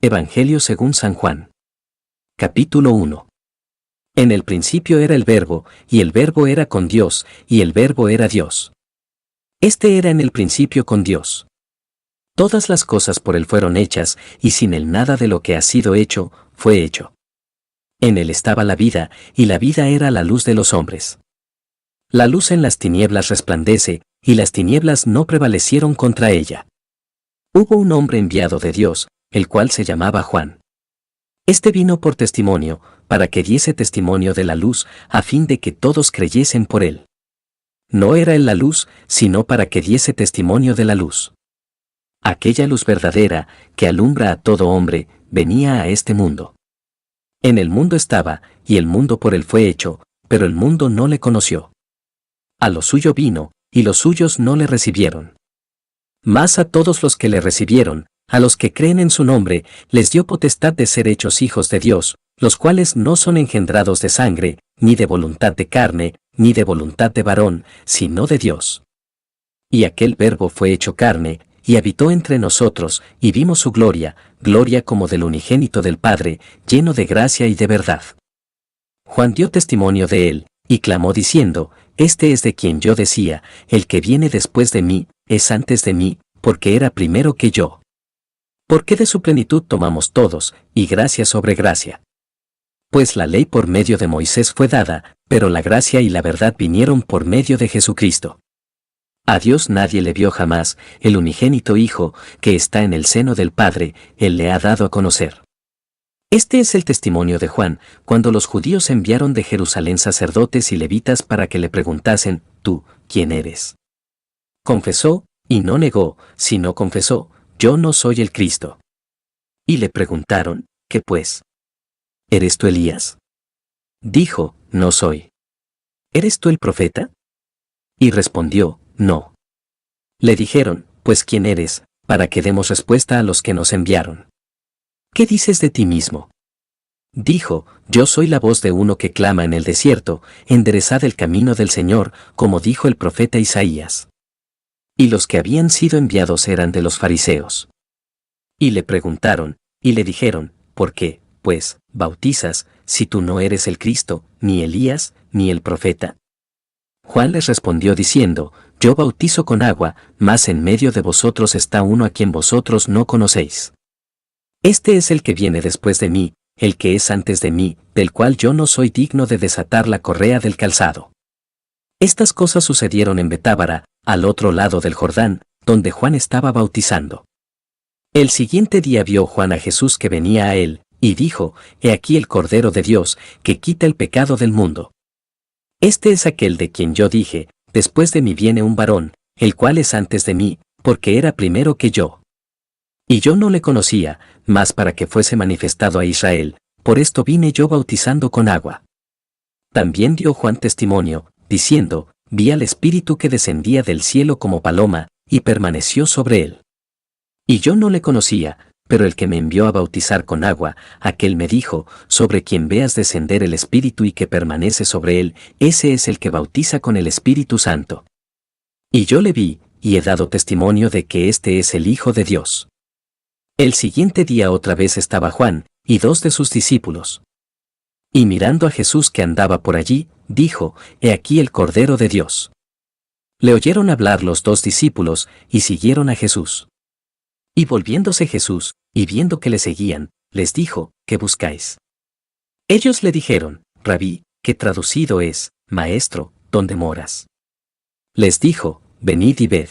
Evangelio según San Juan. Capítulo 1. En el principio era el Verbo, y el Verbo era con Dios, y el Verbo era Dios. Este era en el principio con Dios. Todas las cosas por él fueron hechas, y sin él nada de lo que ha sido hecho, fue hecho. En él estaba la vida, y la vida era la luz de los hombres. La luz en las tinieblas resplandece, y las tinieblas no prevalecieron contra ella. Hubo un hombre enviado de Dios, el cual se llamaba Juan. Este vino por testimonio, para que diese testimonio de la luz, a fin de que todos creyesen por él. No era él la luz, sino para que diese testimonio de la luz. Aquella luz verdadera, que alumbra a todo hombre, venía a este mundo. En el mundo estaba, y el mundo por él fue hecho, pero el mundo no le conoció. A lo suyo vino, y los suyos no le recibieron. Mas a todos los que le recibieron, a los que creen en su nombre, les dio potestad de ser hechos hijos de Dios, los cuales no son engendrados de sangre, ni de voluntad de carne, ni de voluntad de varón, sino de Dios. Y aquel Verbo fue hecho carne, y habitó entre nosotros, y vimos su gloria, gloria como del unigénito del Padre, lleno de gracia y de verdad. Juan dio testimonio de él, y clamó diciendo, Este es de quien yo decía, el que viene después de mí, es antes de mí, porque era primero que yo. Porque de su plenitud tomamos todos, y gracia sobre gracia. Pues la ley por medio de Moisés fue dada, pero la gracia y la verdad vinieron por medio de Jesucristo. A Dios nadie le vio jamás, el unigénito Hijo, que está en el seno del Padre, Él le ha dado a conocer. Este es el testimonio de Juan, cuando los judíos enviaron de Jerusalén sacerdotes y levitas para que le preguntasen, ¿tú, quién eres? Confesó, y no negó, sino confesó, yo no soy el Cristo. Y le preguntaron, ¿qué pues? ¿Eres tú Elías? Dijo, no soy. ¿Eres tú el profeta? Y respondió, no. Le dijeron, pues ¿quién eres, para que demos respuesta a los que nos enviaron? ¿Qué dices de ti mismo? Dijo, yo soy la voz de uno que clama en el desierto, enderezad el camino del Señor, como dijo el profeta Isaías. Y los que habían sido enviados eran de los fariseos. Y le preguntaron, y le dijeron, ¿por qué, pues, bautizas, si tú no eres el Cristo, ni Elías, ni el profeta? Juan les respondió diciendo, yo bautizo con agua, mas en medio de vosotros está uno a quien vosotros no conocéis. Este es el que viene después de mí, el que es antes de mí, del cual yo no soy digno de desatar la correa del calzado. Estas cosas sucedieron en Betábara, al otro lado del Jordán, donde Juan estaba bautizando. El siguiente día vio Juan a Jesús que venía a él, y dijo, He aquí el Cordero de Dios, que quita el pecado del mundo. Este es aquel de quien yo dije, después de mí viene un varón, el cual es antes de mí, porque era primero que yo. Y yo no le conocía, mas para que fuese manifestado a Israel, por esto vine yo bautizando con agua. También dio Juan testimonio, diciendo, vi al Espíritu que descendía del cielo como paloma, y permaneció sobre él. Y yo no le conocía, pero el que me envió a bautizar con agua, aquel me dijo, sobre quien veas descender el Espíritu y que permanece sobre él, ese es el que bautiza con el Espíritu Santo. Y yo le vi, y he dado testimonio de que este es el Hijo de Dios. El siguiente día otra vez estaba Juan, y dos de sus discípulos. Y mirando a Jesús que andaba por allí, dijo, He aquí el Cordero de Dios. Le oyeron hablar los dos discípulos, y siguieron a Jesús. Y volviéndose Jesús, y viendo que le seguían, les dijo, ¿qué buscáis? Ellos le dijeron, Rabí, que traducido es, Maestro, ¿dónde moras? Les dijo, venid y ved.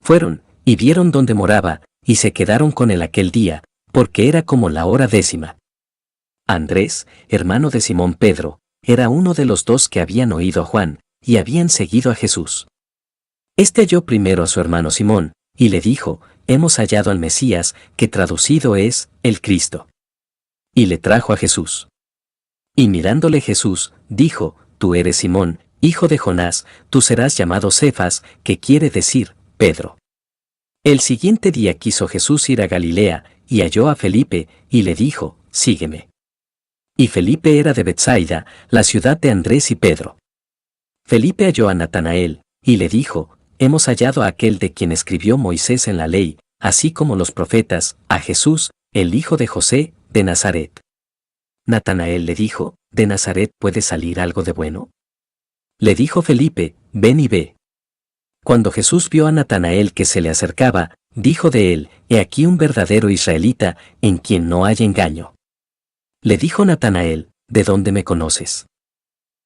Fueron, y vieron dónde moraba, y se quedaron con él aquel día, porque era como la hora 10:00. Andrés, hermano de Simón Pedro, era uno de los dos que habían oído a Juan, y habían seguido a Jesús. Este halló primero a su hermano Simón, y le dijo, hemos hallado al Mesías, que traducido es, el Cristo. Y le trajo a Jesús. Y mirándole Jesús, dijo, tú eres Simón, hijo de Jonás, tú serás llamado Cefas, que quiere decir, Pedro. El siguiente día quiso Jesús ir a Galilea, y halló a Felipe, y le dijo, sígueme. Y Felipe era de Betsaida, la ciudad de Andrés y Pedro. Felipe halló a Natanael, y le dijo, hemos hallado a aquel de quien escribió Moisés en la ley, así como los profetas, a Jesús, el hijo de José, de Nazaret. Natanael le dijo, ¿de Nazaret puede salir algo de bueno? Le dijo Felipe, ven y ve. Cuando Jesús vio a Natanael que se le acercaba, dijo de él, he aquí un verdadero israelita, en quien no hay engaño. Le dijo Natanael, ¿de dónde me conoces?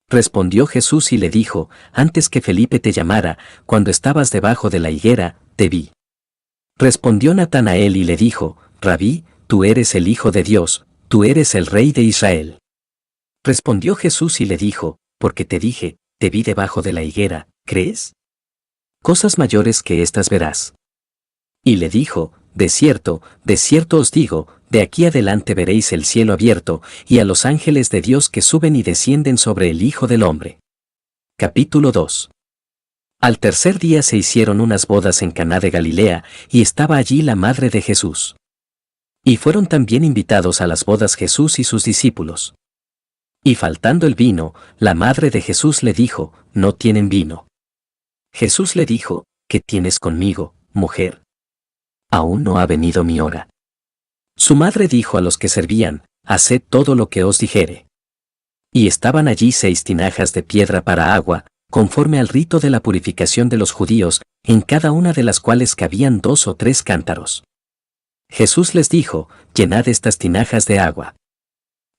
Respondió Jesús y le dijo, antes que Felipe te llamara, cuando estabas debajo de la higuera, te vi. Respondió Natanael y le dijo, Rabí, tú eres el Hijo de Dios, tú eres el Rey de Israel. Respondió Jesús y le dijo, porque te dije, te vi debajo de la higuera, ¿crees? Cosas mayores que estas verás. Y le dijo, de cierto os digo, de aquí adelante veréis el cielo abierto, y a los ángeles de Dios que suben y descienden sobre el Hijo del Hombre. Capítulo 2. Al tercer día se hicieron unas bodas en Caná de Galilea, y estaba allí la madre de Jesús. Y fueron también invitados a las bodas Jesús y sus discípulos. Y faltando el vino, la madre de Jesús le dijo, no tienen vino. Jesús le dijo, ¿qué tienes conmigo, mujer? Aún no ha venido mi hora. Su madre dijo a los que servían, haced todo lo que os dijere. Y estaban allí 6 tinajas de piedra para agua, conforme al rito de la purificación de los judíos, en cada una de las cuales cabían 2 o 3 cántaros. Jesús les dijo, llenad estas tinajas de agua.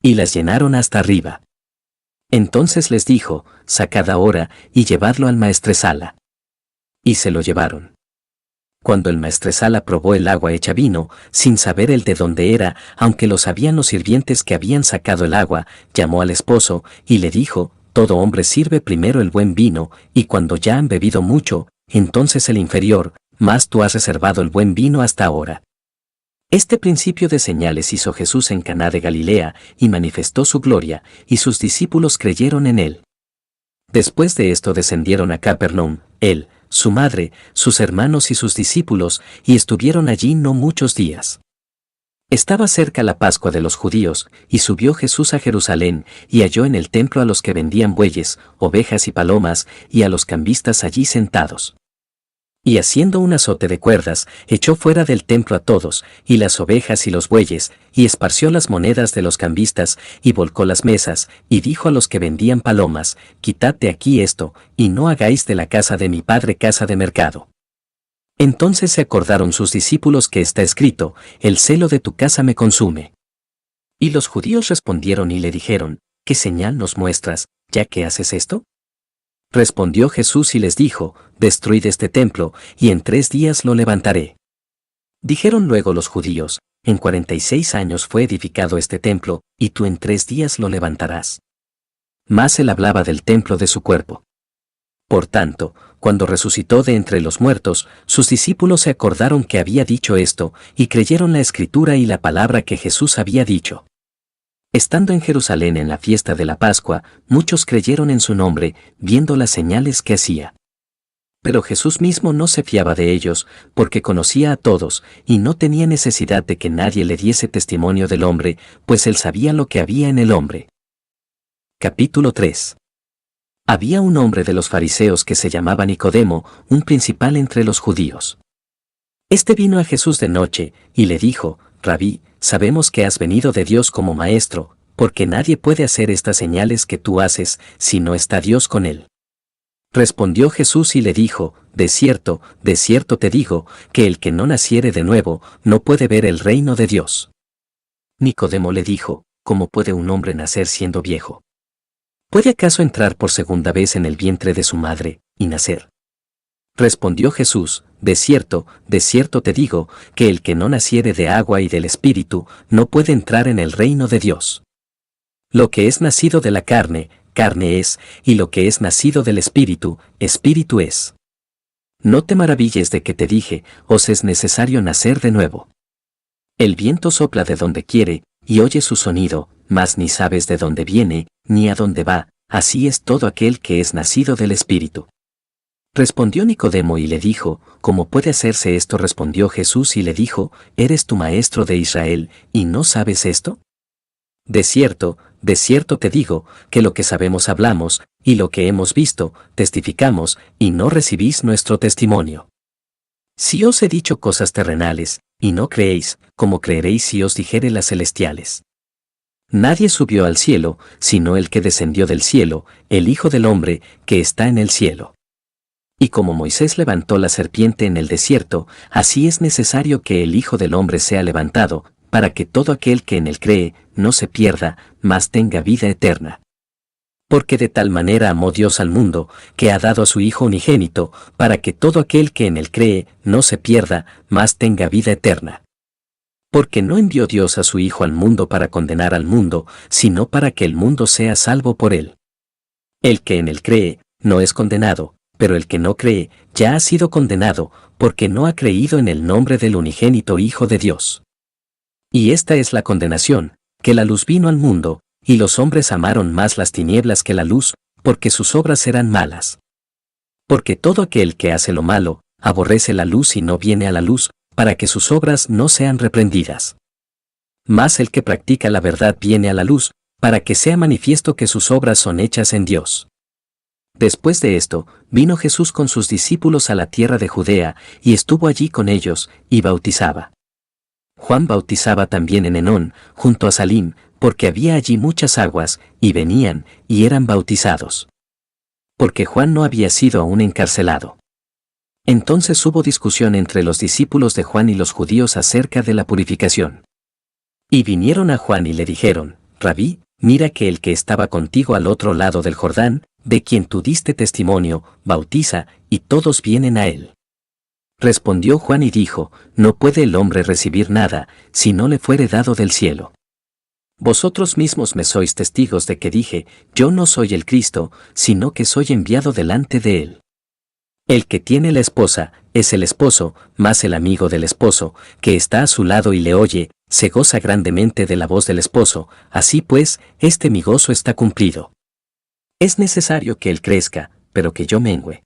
Y las llenaron hasta arriba. Entonces les dijo, sacad ahora y llevadlo al maestresala. Y se lo llevaron. Cuando el maestresala probó el agua hecha vino, sin saber el de dónde era, aunque lo sabían los sirvientes que habían sacado el agua, llamó al esposo, y le dijo, todo hombre sirve primero el buen vino, y cuando ya han bebido mucho, entonces el inferior, mas tú has reservado el buen vino hasta ahora. Este principio de señales hizo Jesús en Caná de Galilea, y manifestó su gloria, y sus discípulos creyeron en él. Después de esto descendieron a Capernaum, él, su madre, sus hermanos y sus discípulos, y estuvieron allí no muchos días. Estaba cerca la Pascua de los judíos, y subió Jesús a Jerusalén, y halló en el templo a los que vendían bueyes, ovejas y palomas, y a los cambistas allí sentados. Y haciendo un azote de cuerdas, echó fuera del templo a todos, y las ovejas y los bueyes, y esparció las monedas de los cambistas, y volcó las mesas, y dijo a los que vendían palomas, quitad de aquí esto, y no hagáis de la casa de mi padre casa de mercado. Entonces se acordaron sus discípulos que está escrito, el celo de tu casa me consume. Y los judíos respondieron y le dijeron, ¿qué señal nos muestras, ya que haces esto? Respondió Jesús y les dijo, destruid este templo, y en 3 días lo levantaré. Dijeron luego los judíos, en 46 años fue edificado este templo, y tú en 3 días lo levantarás. Mas él hablaba del templo de su cuerpo. Por tanto, cuando resucitó de entre los muertos, sus discípulos se acordaron que había dicho esto, y creyeron la escritura y la palabra que Jesús había dicho. Estando en Jerusalén en la fiesta de la Pascua, muchos creyeron en su nombre, viendo las señales que hacía. Pero Jesús mismo no se fiaba de ellos, porque conocía a todos, y no tenía necesidad de que nadie le diese testimonio del hombre, pues él sabía lo que había en el hombre. Capítulo 3. Había un hombre de los fariseos que se llamaba Nicodemo, un principal entre los judíos. Este vino a Jesús de noche, y le dijo, Rabí, sabemos que has venido de Dios como maestro, porque nadie puede hacer estas señales que tú haces, si no está Dios con él. Respondió Jesús y le dijo, de cierto te digo, que el que no naciere de nuevo, no puede ver el reino de Dios. Nicodemo le dijo, ¿cómo puede un hombre nacer siendo viejo? ¿Puede acaso entrar por segunda vez en el vientre de su madre, y nacer? Respondió Jesús, de cierto te digo, que el que no naciere de agua y del Espíritu, no puede entrar en el reino de Dios. Lo que es nacido de la carne, carne es, y lo que es nacido del Espíritu, Espíritu es. No te maravilles de que te dije, os es necesario nacer de nuevo. El viento sopla de donde quiere, y oye su sonido, mas ni sabes de dónde viene, ni a dónde va, así es todo aquel que es nacido del Espíritu. Respondió Nicodemo y le dijo, ¿cómo puede hacerse esto? Respondió Jesús y le dijo, ¿eres tu maestro de Israel, y no sabes esto? De cierto te digo, que lo que sabemos hablamos, y lo que hemos visto, testificamos, y no recibís nuestro testimonio. Si os he dicho cosas terrenales, y no creéis, ¿cómo creeréis si os dijere las celestiales? Nadie subió al cielo, sino el que descendió del cielo, el Hijo del Hombre, que está en el cielo. Y como Moisés levantó la serpiente en el desierto, así es necesario que el Hijo del Hombre sea levantado, para que todo aquel que en él cree, no se pierda, mas tenga vida eterna. Porque de tal manera amó Dios al mundo, que ha dado a su Hijo unigénito, para que todo aquel que en él cree, no se pierda, mas tenga vida eterna. Porque no envió Dios a su Hijo al mundo para condenar al mundo, sino para que el mundo sea salvo por él. El que en él cree, no es condenado, pero el que no cree, ya ha sido condenado, porque no ha creído en el nombre del unigénito Hijo de Dios. Y esta es la condenación, que la luz vino al mundo, y los hombres amaron más las tinieblas que la luz, porque sus obras eran malas. Porque todo aquel que hace lo malo, aborrece la luz y no viene a la luz, para que sus obras no sean reprendidas. Mas el que practica la verdad viene a la luz, para que sea manifiesto que sus obras son hechas en Dios. Después de esto, vino Jesús con sus discípulos a la tierra de Judea, y estuvo allí con ellos, y bautizaba. Juan bautizaba también en Enón, junto a Salim, porque había allí muchas aguas, y venían, y eran bautizados. Porque Juan no había sido aún encarcelado. Entonces hubo discusión entre los discípulos de Juan y los judíos acerca de la purificación. Y vinieron a Juan y le dijeron, Rabí, mira que el que estaba contigo al otro lado del Jordán, de quien tú diste testimonio, bautiza, y todos vienen a él. Respondió Juan y dijo, no puede el hombre recibir nada, si no le fuere dado del cielo. Vosotros mismos me sois testigos de que dije, yo no soy el Cristo, sino que soy enviado delante de él. El que tiene la esposa, es el esposo, mas el amigo del esposo, que está a su lado y le oye, se goza grandemente de la voz del esposo, así pues, mi gozo está cumplido. Es necesario que él crezca, pero que yo mengüe.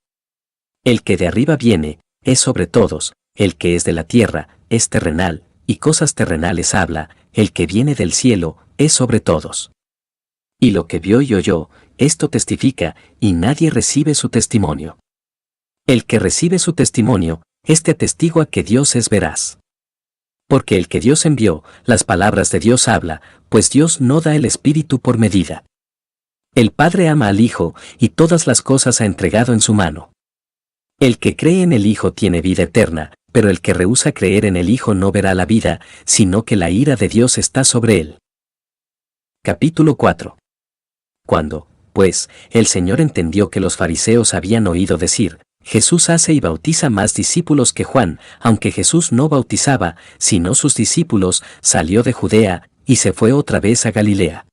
El que de arriba viene, es sobre todos, el que es de la tierra, es terrenal, y cosas terrenales habla, el que viene del cielo, es sobre todos. Y lo que vio y oyó, esto testifica, y nadie recibe su testimonio. El que recibe su testimonio, atestigua que Dios es veraz. Porque el que Dios envió, las palabras de Dios habla, pues Dios no da el Espíritu por medida. El Padre ama al Hijo, y todas las cosas ha entregado en su mano. El que cree en el Hijo tiene vida eterna, pero el que rehúsa creer en el Hijo no verá la vida, sino que la ira de Dios está sobre él. Capítulo 4. Cuando, pues, el Señor entendió que los fariseos habían oído decir, Jesús hace y bautiza más discípulos que Juan, aunque Jesús no bautizaba, sino sus discípulos, salió de Judea, y se fue otra vez a Galilea.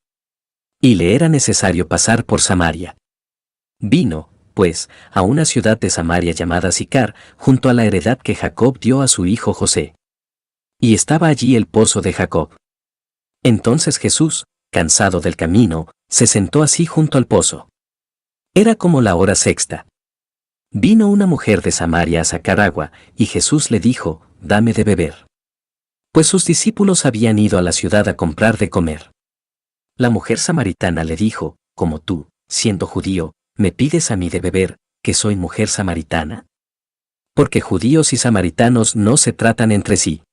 Y le era necesario pasar por Samaria. Vino, pues, a una ciudad de Samaria llamada Sicar, junto a la heredad que Jacob dio a su hijo José. Y estaba allí el pozo de Jacob. Entonces Jesús, cansado del camino, se sentó así junto al pozo. Era como la hora sexta. Vino una mujer de Samaria a sacar agua, y Jesús le dijo, dame de beber. Pues sus discípulos habían ido a la ciudad a comprar de comer. La mujer samaritana le dijo, como tú, siendo judío, ¿me pides a mí de beber, que soy mujer samaritana? Porque judíos y samaritanos no se tratan entre sí.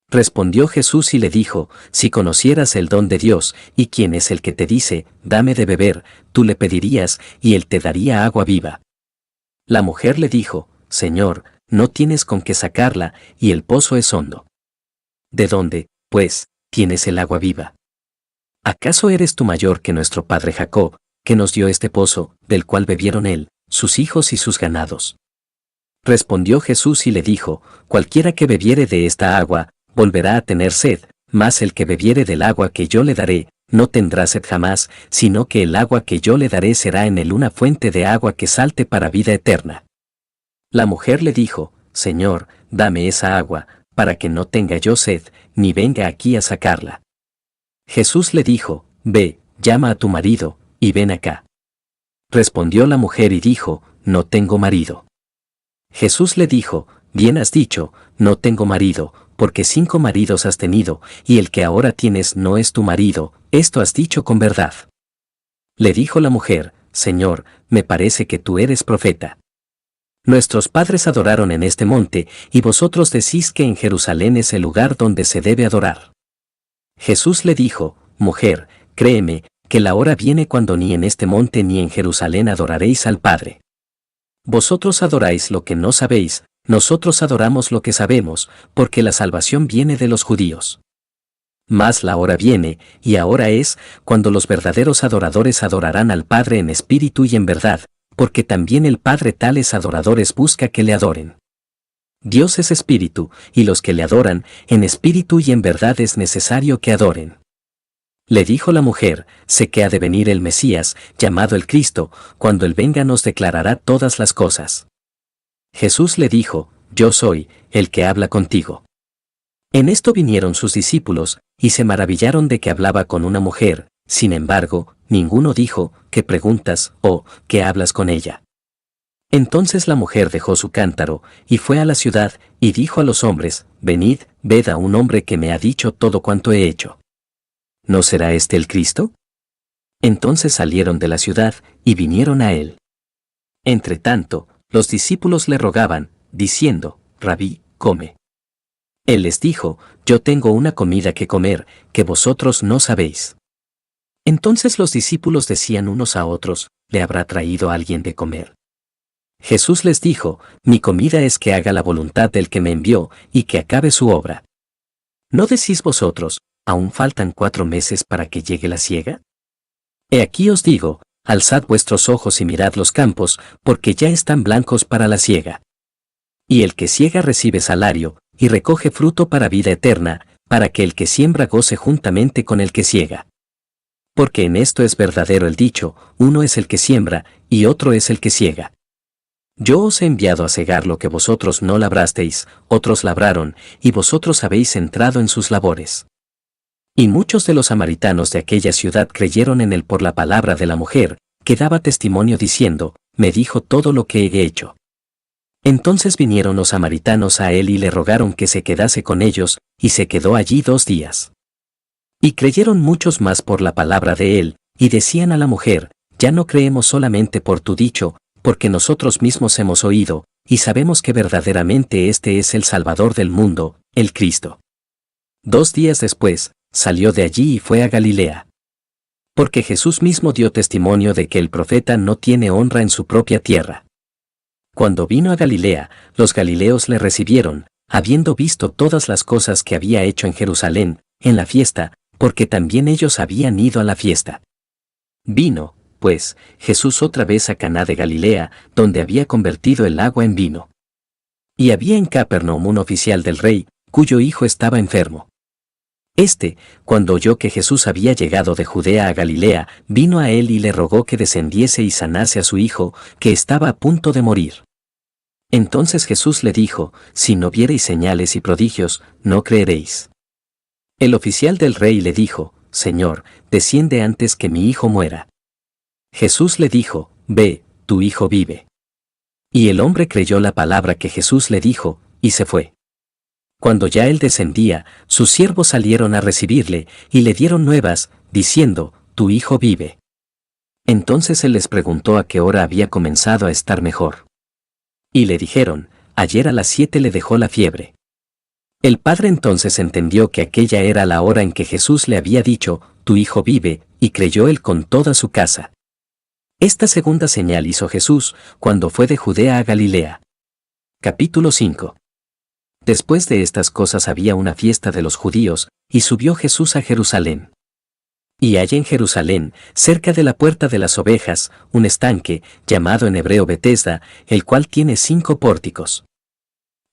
Respondió Jesús y le dijo, si conocieras el don de Dios, y quién es el que te dice, dame de beber, tú le pedirías, y él te daría agua viva. La mujer le dijo, Señor, no tienes con qué sacarla, y el pozo es hondo. ¿De dónde, pues, tienes el agua viva? ¿Acaso eres tú mayor que nuestro padre Jacob, que nos dio este pozo, del cual bebieron él, sus hijos y sus ganados? Respondió Jesús y le dijo, cualquiera que bebiere de esta agua, volverá a tener sed, mas el que bebiere del agua que yo le daré, no tendrá sed jamás, sino que el agua que yo le daré será en él una fuente de agua que salte para vida eterna. La mujer le dijo, Señor, dame esa agua, para que no tenga yo sed, ni venga aquí a sacarla. Jesús le dijo, ve, llama a tu marido, y ven acá. Respondió la mujer y dijo, no tengo marido. Jesús le dijo, bien has dicho, no tengo marido, porque 5 maridos has tenido, y el que ahora tienes no es tu marido, esto has dicho con verdad. Le dijo la mujer, Señor, me parece que tú eres profeta. Nuestros padres adoraron en este monte, y vosotros decís que en Jerusalén es el lugar donde se debe adorar. Jesús le dijo, Mujer, créeme, que la hora viene cuando ni en este monte ni en Jerusalén adoraréis al Padre. Vosotros adoráis lo que no sabéis, nosotros adoramos lo que sabemos, porque la salvación viene de los judíos. Mas la hora viene, y ahora es, cuando los verdaderos adoradores adorarán al Padre en espíritu y en verdad, porque también el Padre tales adoradores busca que le adoren. Dios es espíritu, y los que le adoran, en espíritu y en verdad es necesario que adoren. Le dijo la mujer, sé que ha de venir el Mesías, llamado el Cristo, cuando él venga nos declarará todas las cosas. Jesús le dijo, Yo soy, el que habla contigo. En esto vinieron sus discípulos, y se maravillaron de que hablaba con una mujer, sin embargo, ninguno dijo, ¿qué preguntas? O, ¿qué hablas con ella? Entonces la mujer dejó su cántaro, y fue a la ciudad, y dijo a los hombres, Venid, ved a un hombre que me ha dicho todo cuanto he hecho. ¿No será este el Cristo? Entonces salieron de la ciudad, y vinieron a él. Entretanto, los discípulos le rogaban, diciendo, Rabí, come. Él les dijo, Yo tengo una comida que comer, que vosotros no sabéis. Entonces los discípulos decían unos a otros, ¿le habrá traído alguien de comer? Jesús les dijo, Mi comida es que haga la voluntad del que me envió, y que acabe su obra. ¿No decís vosotros, aún faltan 4 meses para que llegue la siega? He aquí os digo, alzad vuestros ojos y mirad los campos, porque ya están blancos para la siega. Y el que siega recibe salario, y recoge fruto para vida eterna, para que el que siembra goce juntamente con el que siega. Porque en esto es verdadero el dicho, uno es el que siembra, y otro es el que siega. Yo os he enviado a segar lo que vosotros no labrasteis, otros labraron, y vosotros habéis entrado en sus labores. Y muchos de los samaritanos de aquella ciudad creyeron en él por la palabra de la mujer, que daba testimonio diciendo, me dijo todo lo que he hecho. Entonces vinieron los samaritanos a él y le rogaron que se quedase con ellos, y se quedó allí 2 días. Y creyeron muchos más por la palabra de él, y decían a la mujer, ya no creemos solamente por tu dicho, porque nosotros mismos hemos oído, y sabemos que verdaderamente este es el Salvador del mundo, el Cristo. 2 días después, salió de allí y fue a Galilea. Porque Jesús mismo dio testimonio de que el profeta no tiene honra en su propia tierra. Cuando vino a Galilea, los galileos le recibieron, habiendo visto todas las cosas que había hecho en Jerusalén, en la fiesta, porque también ellos habían ido a la fiesta. Vino, pues, Jesús otra vez a Caná de Galilea, donde había convertido el agua en vino. Y había en Capernaum un oficial del rey, cuyo hijo estaba enfermo. Cuando oyó que Jesús había llegado de Judea a Galilea, vino a él y le rogó que descendiese y sanase a su hijo, que estaba a punto de morir. Entonces Jesús le dijo, si no viereis señales y prodigios, no creeréis. El oficial del rey le dijo, Señor, desciende antes que mi hijo muera. Jesús le dijo, ve, tu hijo vive. Y el hombre creyó la palabra que Jesús le dijo, y se fue. Cuando ya él descendía, sus siervos salieron a recibirle, y le dieron nuevas, diciendo, tu hijo vive. Entonces él les preguntó a qué hora había comenzado a estar mejor. Y le dijeron, ayer a las 7 le dejó la fiebre. El padre entonces entendió que aquella era la hora en que Jesús le había dicho, tu hijo vive, y creyó él con toda su casa. Esta segunda señal hizo Jesús, cuando fue de Judea a Galilea. Capítulo 5. Después de estas cosas había una fiesta de los judíos, y subió Jesús a Jerusalén. Y hay en Jerusalén, cerca de la puerta de las ovejas, un estanque, llamado en hebreo Betesda, el cual tiene 5 pórticos.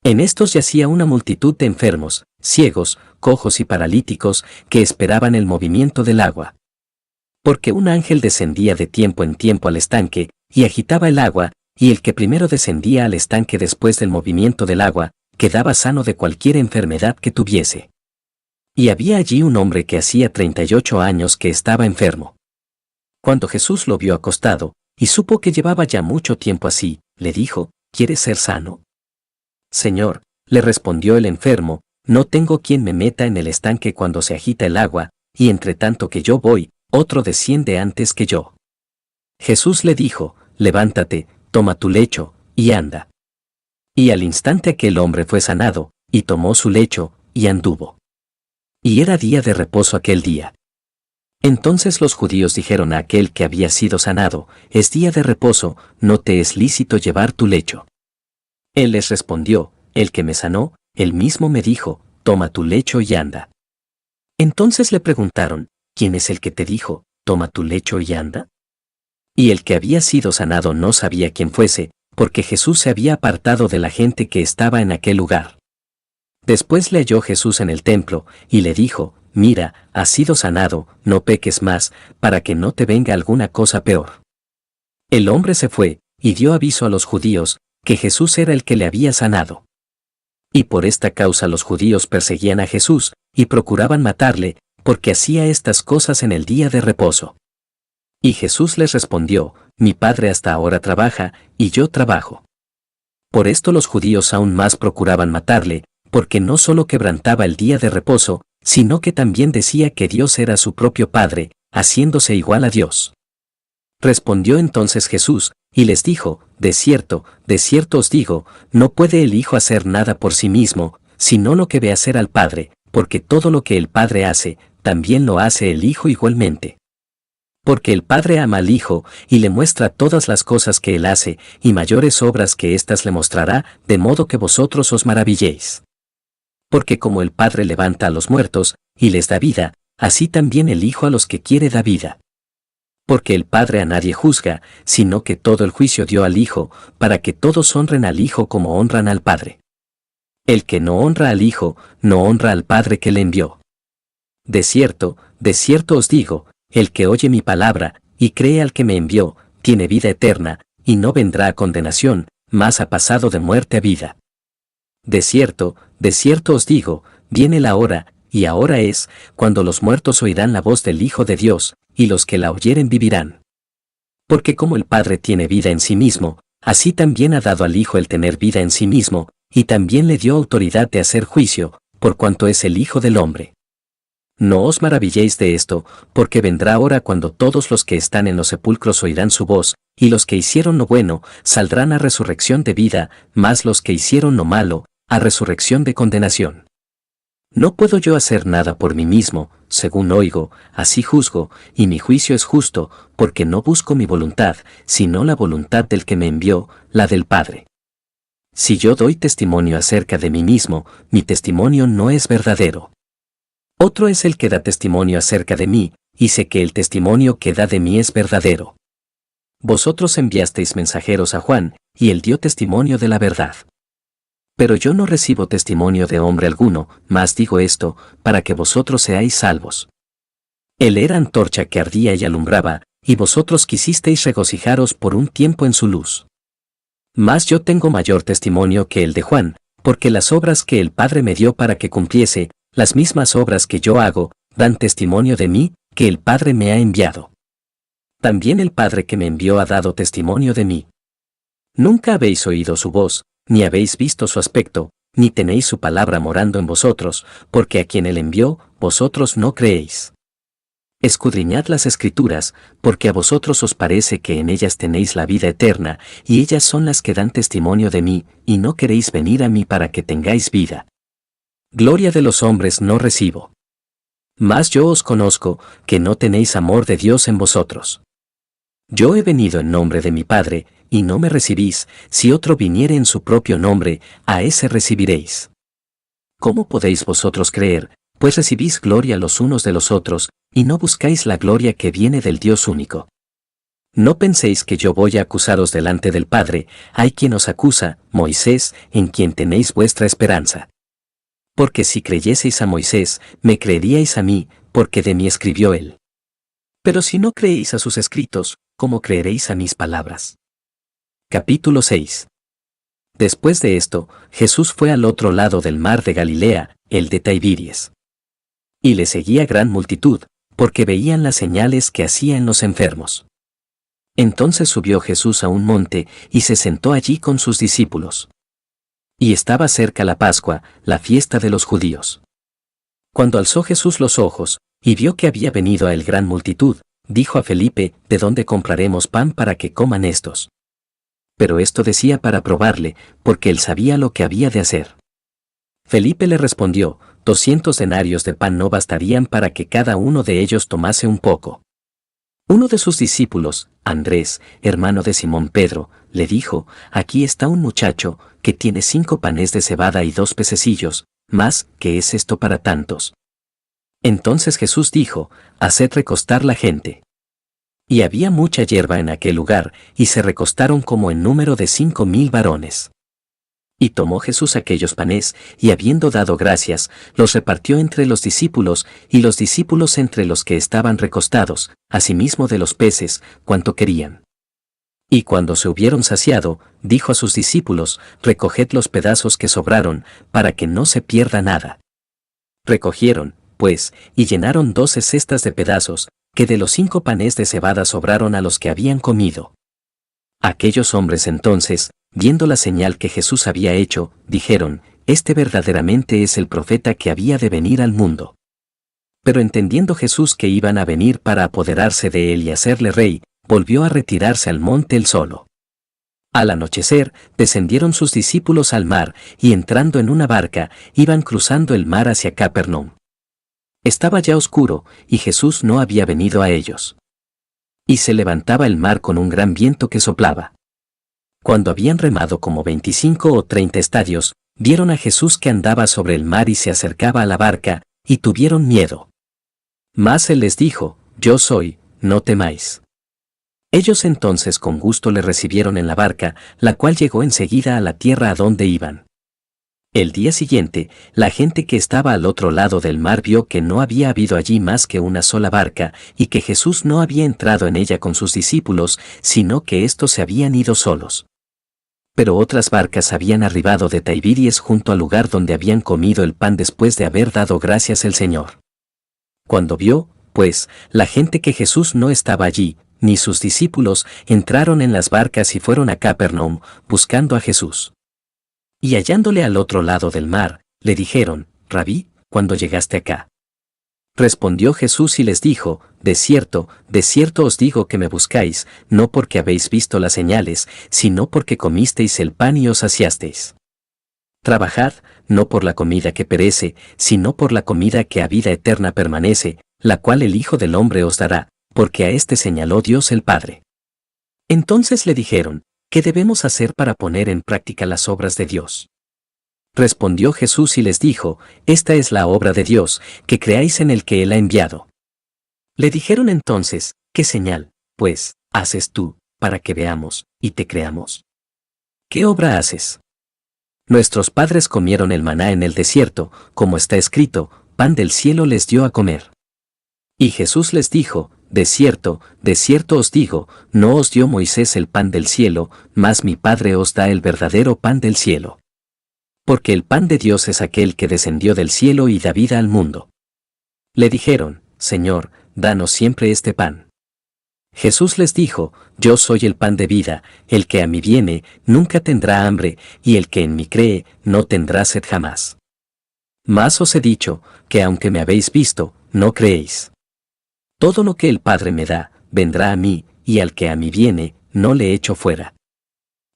En estos yacía una multitud de enfermos, ciegos, cojos y paralíticos, que esperaban el movimiento del agua. Porque un ángel descendía de tiempo en tiempo al estanque, y agitaba el agua, y el que primero descendía al estanque después del movimiento del agua, quedaba sano de cualquier enfermedad que tuviese. Y había allí un hombre que hacía 38 años que estaba enfermo. Cuando Jesús lo vio acostado, y supo que llevaba ya mucho tiempo así, le dijo, ¿quieres ser sano? Señor, le respondió el enfermo, no tengo quien me meta en el estanque cuando se agita el agua, y entre tanto que yo voy, otro desciende antes que yo. Jesús le dijo, levántate, toma tu lecho, y anda. Y al instante aquel hombre fue sanado, y tomó su lecho, y anduvo. Y era día de reposo aquel día. Entonces los judíos dijeron a aquel que había sido sanado, es día de reposo, no te es lícito llevar tu lecho. Él les respondió, el que me sanó, él mismo me dijo, toma tu lecho y anda. Entonces le preguntaron, ¿quién es el que te dijo, toma tu lecho y anda? Y el que había sido sanado no sabía quién fuese, porque Jesús se había apartado de la gente que estaba en aquel lugar. Después le halló Jesús en el templo, y le dijo, mira, has sido sanado, no peques más, para que no te venga alguna cosa peor. El hombre se fue, y dio aviso a los judíos, que Jesús era el que le había sanado. Y por esta causa los judíos perseguían a Jesús, y procuraban matarle, porque hacía estas cosas en el día de reposo. Y Jesús les respondió, mi Padre hasta ahora trabaja, y yo trabajo. Por esto los judíos aún más procuraban matarle, porque no solo quebrantaba el día de reposo, sino que también decía que Dios era su propio Padre, haciéndose igual a Dios. Respondió entonces Jesús, y les dijo, de cierto os digo, no puede el Hijo hacer nada por sí mismo, sino lo que ve hacer al Padre, porque todo lo que el Padre hace, también lo hace el Hijo igualmente. Porque el Padre ama al Hijo, y le muestra todas las cosas que él hace, y mayores obras que éstas le mostrará, de modo que vosotros os maravilléis. Porque como el Padre levanta a los muertos, y les da vida, así también el Hijo a los que quiere da vida. Porque el Padre a nadie juzga, sino que todo el juicio dio al Hijo, para que todos honren al Hijo como honran al Padre. El que no honra al Hijo, no honra al Padre que le envió. De cierto os digo, el que oye mi palabra, y cree al que me envió, tiene vida eterna, y no vendrá a condenación, mas ha pasado de muerte a vida. De cierto os digo, viene la hora, y ahora es, cuando los muertos oirán la voz del Hijo de Dios, y los que la oyeren vivirán. Porque como el Padre tiene vida en sí mismo, así también ha dado al Hijo el tener vida en sí mismo, y también le dio autoridad de hacer juicio, por cuanto es el Hijo del hombre. No os maravilléis de esto, porque vendrá hora cuando todos los que están en los sepulcros oirán su voz, y los que hicieron lo bueno, saldrán a resurrección de vida, mas los que hicieron lo malo, a resurrección de condenación. No puedo yo hacer nada por mí mismo, según oigo, así juzgo, y mi juicio es justo, porque no busco mi voluntad, sino la voluntad del que me envió, la del Padre. Si yo doy testimonio acerca de mí mismo, mi testimonio no es verdadero. Otro es el que da testimonio acerca de mí, y sé que el testimonio que da de mí es verdadero. Vosotros enviasteis mensajeros a Juan, y él dio testimonio de la verdad. Pero yo no recibo testimonio de hombre alguno, mas digo esto, para que vosotros seáis salvos. Él era antorcha que ardía y alumbraba, y vosotros quisisteis regocijaros por un tiempo en su luz. Mas yo tengo mayor testimonio que el de Juan, porque las obras que el Padre me dio para que cumpliese, las mismas obras que yo hago, dan testimonio de mí, que el Padre me ha enviado. También el Padre que me envió ha dado testimonio de mí. Nunca habéis oído su voz, ni habéis visto su aspecto, ni tenéis su palabra morando en vosotros, porque a quien él envió, vosotros no creéis. Escudriñad las Escrituras, porque a vosotros os parece que en ellas tenéis la vida eterna, y ellas son las que dan testimonio de mí, y no queréis venir a mí para que tengáis vida. Gloria de los hombres no recibo. Mas yo os conozco, que no tenéis amor de Dios en vosotros. Yo he venido en nombre de mi Padre, y no me recibís, si otro viniere en su propio nombre, a ese recibiréis. ¿Cómo podéis vosotros creer, pues recibís gloria los unos de los otros, y no buscáis la gloria que viene del Dios único? No penséis que yo voy a acusaros delante del Padre, hay quien os acusa, Moisés, en quien tenéis vuestra esperanza. Porque si creyeseis a Moisés, me creeríais a mí, porque de mí escribió él. Pero si no creéis a sus escritos, ¿cómo creeréis a mis palabras? Capítulo 6. Después de esto, Jesús fue al otro lado del mar de Galilea, el de Tiberias. Y le seguía gran multitud, porque veían las señales que hacía en los enfermos. Entonces subió Jesús a un monte, y se sentó allí con sus discípulos. Y estaba cerca la Pascua, la fiesta de los judíos. Cuando alzó Jesús los ojos, y vio que había venido a él gran multitud, dijo a Felipe, ¿de dónde compraremos pan para que coman estos? Pero esto decía para probarle, porque él sabía lo que había de hacer. Felipe le respondió, 200 denarios de pan no bastarían para que cada uno de ellos tomase un poco. Uno de sus discípulos, Andrés, hermano de Simón Pedro, le dijo, aquí está un muchacho, que tiene 5 panes de cebada y 2 pececillos, mas, ¿qué es esto para tantos? Entonces Jesús dijo, haced recostar la gente. Y había mucha hierba en aquel lugar, y se recostaron como en número de 5,000 varones. Y tomó Jesús aquellos panes, y habiendo dado gracias, los repartió entre los discípulos, y los discípulos entre los que estaban recostados, asimismo de los peces, cuanto querían. Y cuando se hubieron saciado, dijo a sus discípulos, recoged los pedazos que sobraron, para que no se pierda nada. Recogieron, pues, y llenaron 12 cestas de pedazos, que de los 5 panes de cebada sobraron a los que habían comido. Aquellos hombres entonces, viendo la señal que Jesús había hecho, dijeron, este verdaderamente es el profeta que había de venir al mundo. Pero entendiendo Jesús que iban a venir para apoderarse de él y hacerle rey, volvió a retirarse al monte él solo. Al anochecer, descendieron sus discípulos al mar, y entrando en una barca, iban cruzando el mar hacia Capernaum. Estaba ya oscuro, y Jesús no había venido a ellos. Y se levantaba el mar con un gran viento que soplaba. Cuando habían remado como 25 o 30 estadios, vieron a Jesús que andaba sobre el mar y se acercaba a la barca, y tuvieron miedo. Mas él les dijo, yo soy, no temáis. Ellos entonces con gusto le recibieron en la barca, la cual llegó enseguida a la tierra a donde iban. El día siguiente, la gente que estaba al otro lado del mar vio que no había habido allí más que una sola barca, y que Jesús no había entrado en ella con sus discípulos, sino que éstos se habían ido solos. Pero otras barcas habían arribado de Tiberias junto al lugar donde habían comido el pan después de haber dado gracias el Señor. Cuando vio, pues, la gente que Jesús no estaba allí, ni sus discípulos, entraron en las barcas y fueron a Capernaum, buscando a Jesús. Y hallándole al otro lado del mar, le dijeron, Rabí, ¿cuándo llegaste acá? Respondió Jesús y les dijo, de cierto os digo que me buscáis, no porque habéis visto las señales, sino porque comisteis el pan y os saciasteis. Trabajad, no por la comida que perece, sino por la comida que a vida eterna permanece, la cual el Hijo del Hombre os dará, porque a éste señaló Dios el Padre. Entonces le dijeron, ¿qué debemos hacer para poner en práctica las obras de Dios? Respondió Jesús y les dijo, esta es la obra de Dios, que creáis en el que Él ha enviado. Le dijeron entonces, ¿qué señal, pues, haces tú, para que veamos, y te creamos? ¿Qué obra haces? Nuestros padres comieron el maná en el desierto, como está escrito, pan del cielo les dio a comer. Y Jesús les dijo, de cierto os digo, no os dio Moisés el pan del cielo, mas mi Padre os da el verdadero pan del cielo. Porque el pan de Dios es aquel que descendió del cielo y da vida al mundo. Le dijeron, Señor, danos siempre este pan. Jesús les dijo, yo soy el pan de vida, el que a mí viene, nunca tendrá hambre, y el que en mí cree, no tendrá sed jamás. Mas os he dicho, que aunque me habéis visto, no creéis. Todo lo que el Padre me da, vendrá a mí, y al que a mí viene, no le echo fuera.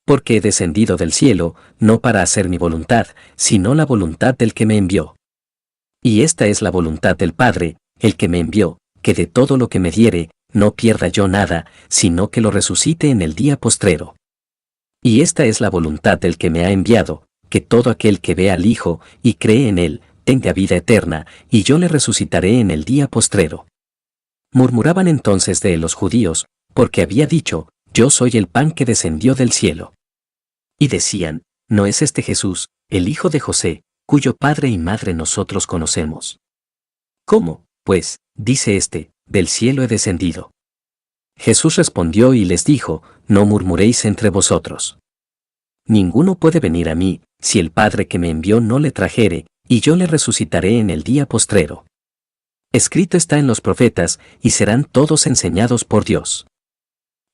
Porque he descendido del cielo, no para hacer mi voluntad, sino la voluntad del que me envió. Y esta es la voluntad del Padre, el que me envió, que de todo lo que me diere, no pierda yo nada, sino que lo resucite en el día postrero. Y esta es la voluntad del que me ha enviado, que todo aquel que vea al Hijo, y cree en él, tenga vida eterna, y yo le resucitaré en el día postrero. Murmuraban entonces de él los judíos, porque había dicho, yo soy el pan que descendió del cielo. Y decían, ¿no es este Jesús, el hijo de José, cuyo padre y madre nosotros conocemos? ¿Cómo, pues, dice éste, del cielo he descendido? Jesús respondió y les dijo, no murmuréis entre vosotros. Ninguno puede venir a mí, si el Padre que me envió no le trajere, y yo le resucitaré en el día postrero. Escrito está en los profetas, y serán todos enseñados por Dios.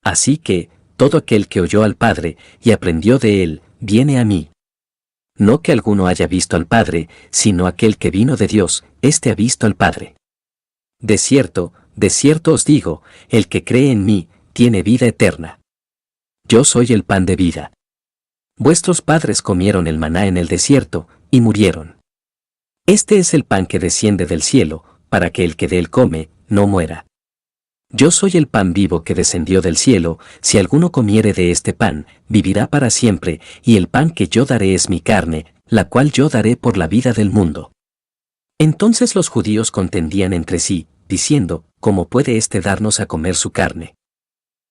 Así que, todo aquel que oyó al Padre, y aprendió de él, viene a mí. No que alguno haya visto al Padre, sino aquel que vino de Dios, éste ha visto al Padre. De cierto os digo, el que cree en mí, tiene vida eterna. yo soy el pan de vida. Vuestros padres comieron el maná en el desierto, y murieron. Este es el pan que desciende del cielo, para que el que de él come, no muera. Yo soy el pan vivo que descendió del cielo, si alguno comiere de este pan, vivirá para siempre, y el pan que yo daré es mi carne, la cual yo daré por la vida del mundo. Entonces los judíos contendían entre sí, diciendo, ¿cómo puede éste darnos a comer su carne?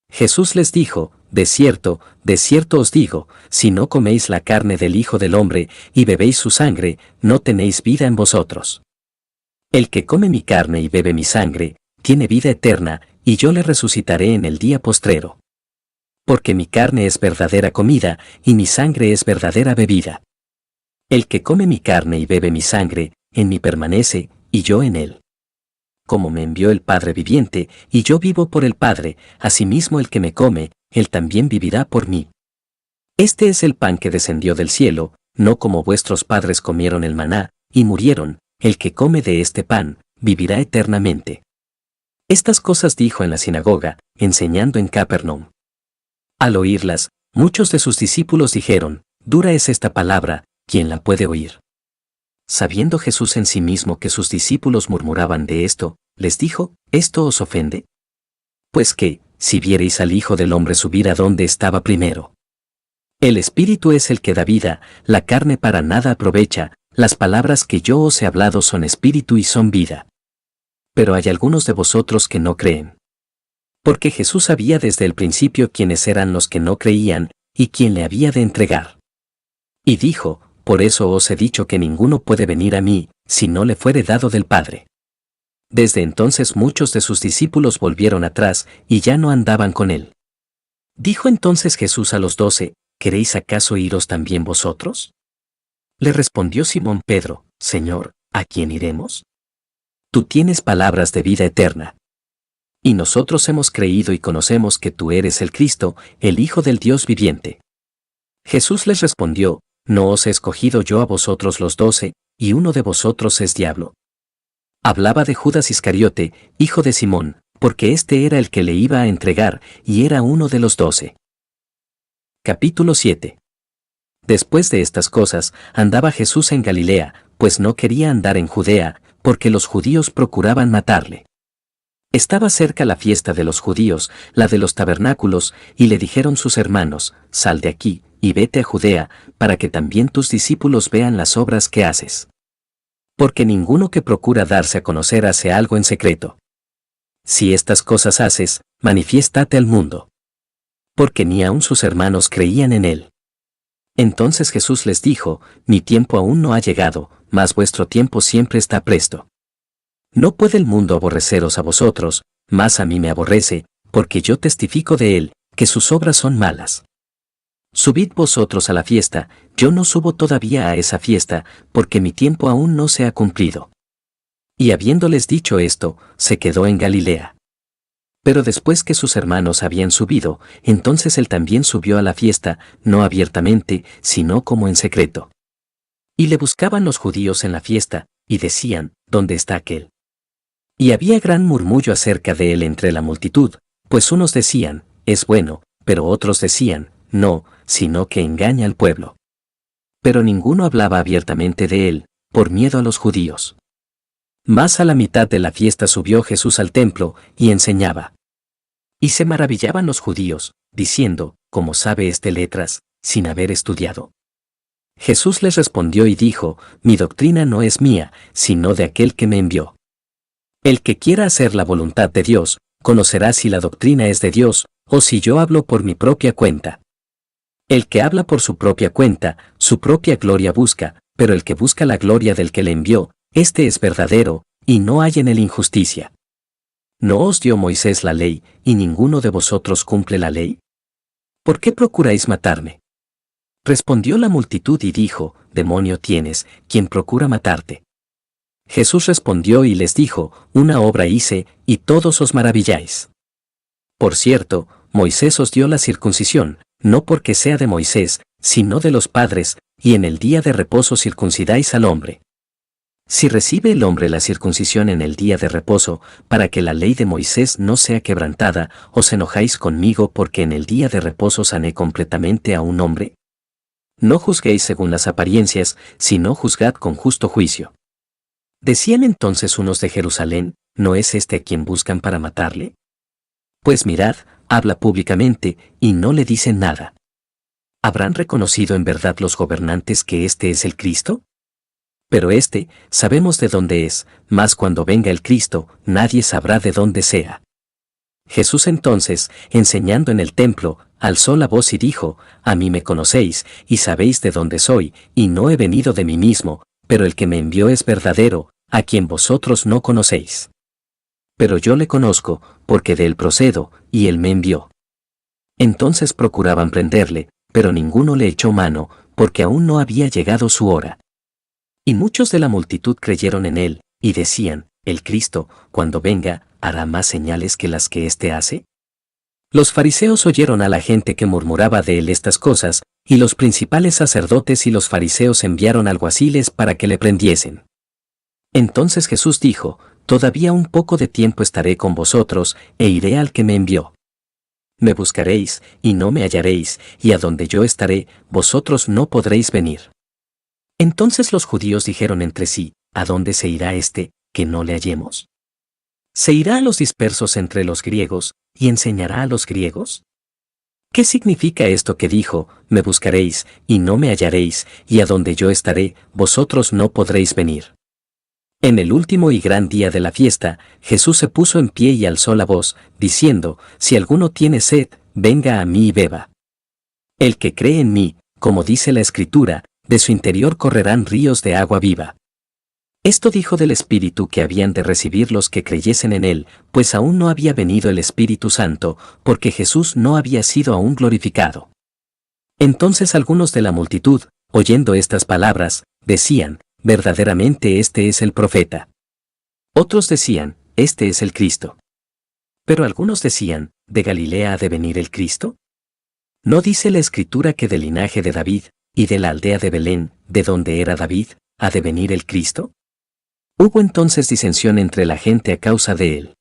Jesús les dijo, de cierto os digo, si no coméis la carne del Hijo del Hombre, y bebéis su sangre, no tenéis vida en vosotros. El que come mi carne y bebe mi sangre, tiene vida eterna, y yo le resucitaré en el día postrero. Porque mi carne es verdadera comida, y mi sangre es verdadera bebida. El que come mi carne y bebe mi sangre, en mí permanece, y yo en él. Como me envió el Padre viviente, y yo vivo por el Padre, asimismo el que me come, él también vivirá por mí. Este es el pan que descendió del cielo, no como vuestros padres comieron el maná, y murieron, el que come de este pan, vivirá eternamente. Estas cosas dijo en la sinagoga, enseñando en Capernaum. Al oírlas, muchos de sus discípulos dijeron, dura es esta palabra, ¿quién la puede oír? Sabiendo Jesús en sí mismo que sus discípulos murmuraban de esto, les dijo, ¿esto os ofende? Pues que, si viereis al Hijo del Hombre subir a donde estaba primero. El Espíritu es el que da vida, la carne para nada aprovecha, las palabras que yo os he hablado son espíritu y son vida. Pero hay algunos de vosotros que no creen. Porque Jesús sabía desde el principio quiénes eran los que no creían, y quién le había de entregar. Y dijo, por eso os he dicho que ninguno puede venir a mí, si no le fuere dado del Padre. Desde entonces muchos de sus discípulos volvieron atrás, y ya no andaban con él. Dijo entonces Jesús a los 12, ¿queréis acaso iros también vosotros? Le respondió Simón Pedro, Señor, ¿a quién iremos? Tú tienes palabras de vida eterna. Y nosotros hemos creído y conocemos que tú eres el Cristo, el Hijo del Dios viviente. Jesús les respondió, ¿no os he escogido yo a vosotros los 12, y uno de vosotros es diablo? Hablaba de Judas Iscariote, hijo de Simón, porque este era el que le iba a entregar, y era uno de los 12. Capítulo 7. Después de estas cosas, andaba Jesús en Galilea, pues no quería andar en Judea, porque los judíos procuraban matarle. Estaba cerca la fiesta de los judíos, la de los tabernáculos, y le dijeron sus hermanos, sal de aquí, y vete a Judea, para que también tus discípulos vean las obras que haces. Porque ninguno que procura darse a conocer hace algo en secreto. Si estas cosas haces, manifiéstate al mundo. Porque ni aun sus hermanos creían en él. Entonces Jesús les dijo, mi tiempo aún no ha llegado, mas vuestro tiempo siempre está presto. No puede el mundo aborreceros a vosotros, mas a mí me aborrece, porque yo testifico de él, que sus obras son malas. Subid vosotros a la fiesta, yo no subo todavía a esa fiesta, porque mi tiempo aún no se ha cumplido. Y habiéndoles dicho esto, se quedó en Galilea. Pero después que sus hermanos habían subido, entonces él también subió a la fiesta, no abiertamente, sino como en secreto. Y le buscaban los judíos en la fiesta, y decían, ¿dónde está aquel? Y había gran murmullo acerca de él entre la multitud, pues unos decían, es bueno, pero otros decían, no, sino que engaña al pueblo. Pero ninguno hablaba abiertamente de él, por miedo a los judíos. Más a la mitad de la fiesta subió Jesús al templo, y enseñaba. Y se maravillaban los judíos, diciendo, ¿cómo sabe este letras, sin haber estudiado? Jesús les respondió y dijo, mi doctrina no es mía, sino de aquel que me envió. El que quiera hacer la voluntad de Dios, conocerá si la doctrina es de Dios, o si yo hablo por mi propia cuenta. El que habla por su propia cuenta, su propia gloria busca, pero el que busca la gloria del que le envió, este es verdadero, y no hay en él injusticia. ¿No os dio Moisés la ley, y ninguno de vosotros cumple la ley? ¿Por qué procuráis matarme? Respondió la multitud y dijo, demonio tienes, quien procura matarte. Jesús respondió y les dijo, una obra hice, y todos os maravilláis. Por cierto, Moisés os dio la circuncisión, no porque sea de Moisés, sino de los padres, y en el día de reposo circuncidáis al hombre. Si recibe el hombre la circuncisión en el día de reposo, para que la ley de Moisés no sea quebrantada, ¿os enojáis conmigo porque en el día de reposo sané completamente a un hombre? No juzguéis según las apariencias, sino juzgad con justo juicio. Decían entonces unos de Jerusalén, ¿no es este a quien buscan para matarle? Pues mirad, habla públicamente, y no le dicen nada. ¿Habrán reconocido en verdad los gobernantes que este es el Cristo? Pero sabemos de dónde es, mas cuando venga el Cristo, nadie sabrá de dónde sea. Jesús entonces, enseñando en el templo, alzó la voz y dijo, a mí me conocéis, y sabéis de dónde soy, y no he venido de mí mismo, pero el que me envió es verdadero, a quien vosotros no conocéis. Pero yo le conozco, porque de él procedo, y él me envió. Entonces procuraban prenderle, pero ninguno le echó mano, porque aún no había llegado su hora. Y muchos de la multitud creyeron en él, y decían, el Cristo, cuando venga, ¿hará más señales que las que éste hace? Los fariseos oyeron a la gente que murmuraba de él estas cosas, y los principales sacerdotes y los fariseos enviaron alguaciles para que le prendiesen. Entonces Jesús dijo, todavía un poco de tiempo estaré con vosotros, e iré al que me envió. Me buscaréis, y no me hallaréis, y a donde yo estaré, vosotros no podréis venir. Entonces los judíos dijeron entre sí, ¿a dónde se irá que no le hallemos? ¿Se irá a los dispersos entre los griegos, y enseñará a los griegos? ¿Qué significa esto que dijo, me buscaréis, y no me hallaréis, y a donde yo estaré, vosotros no podréis venir? En el último y gran día de la fiesta, Jesús se puso en pie y alzó la voz, diciendo, si alguno tiene sed, venga a mí y beba. El que cree en mí, como dice la Escritura, de su interior correrán ríos de agua viva. Esto dijo del Espíritu que habían de recibir los que creyesen en él, pues aún no había venido el Espíritu Santo, porque Jesús no había sido aún glorificado. Entonces algunos de la multitud, oyendo estas palabras, decían, verdaderamente este es el profeta. Otros decían, este es el Cristo. Pero algunos decían, ¿de Galilea ha de venir el Cristo? ¿No dice la Escritura que del linaje de David, y de la aldea de Belén, de donde era David, ha de venir el Cristo? Hubo entonces disensión entre la gente a causa de él.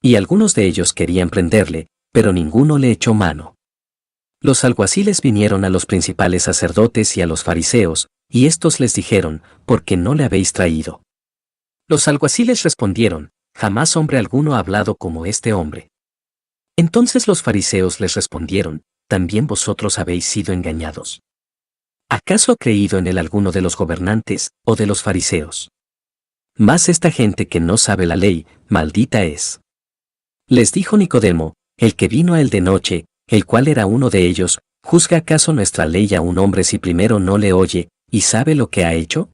Y algunos de ellos querían prenderle, pero ninguno le echó mano. Los alguaciles vinieron a los principales sacerdotes y a los fariseos, y éstos les dijeron, ¿por qué no le habéis traído? Los alguaciles respondieron, jamás hombre alguno ha hablado como este hombre. Entonces los fariseos les respondieron, ¿también vosotros habéis sido engañados? ¿Acaso ha creído en él alguno de los gobernantes, o de los fariseos? Mas esta gente que no sabe la ley, maldita es. Les dijo Nicodemo, el que vino a él de noche, el cual era uno de ellos, ¿juzga acaso nuestra ley a un hombre si primero no le oye, y sabe lo que ha hecho?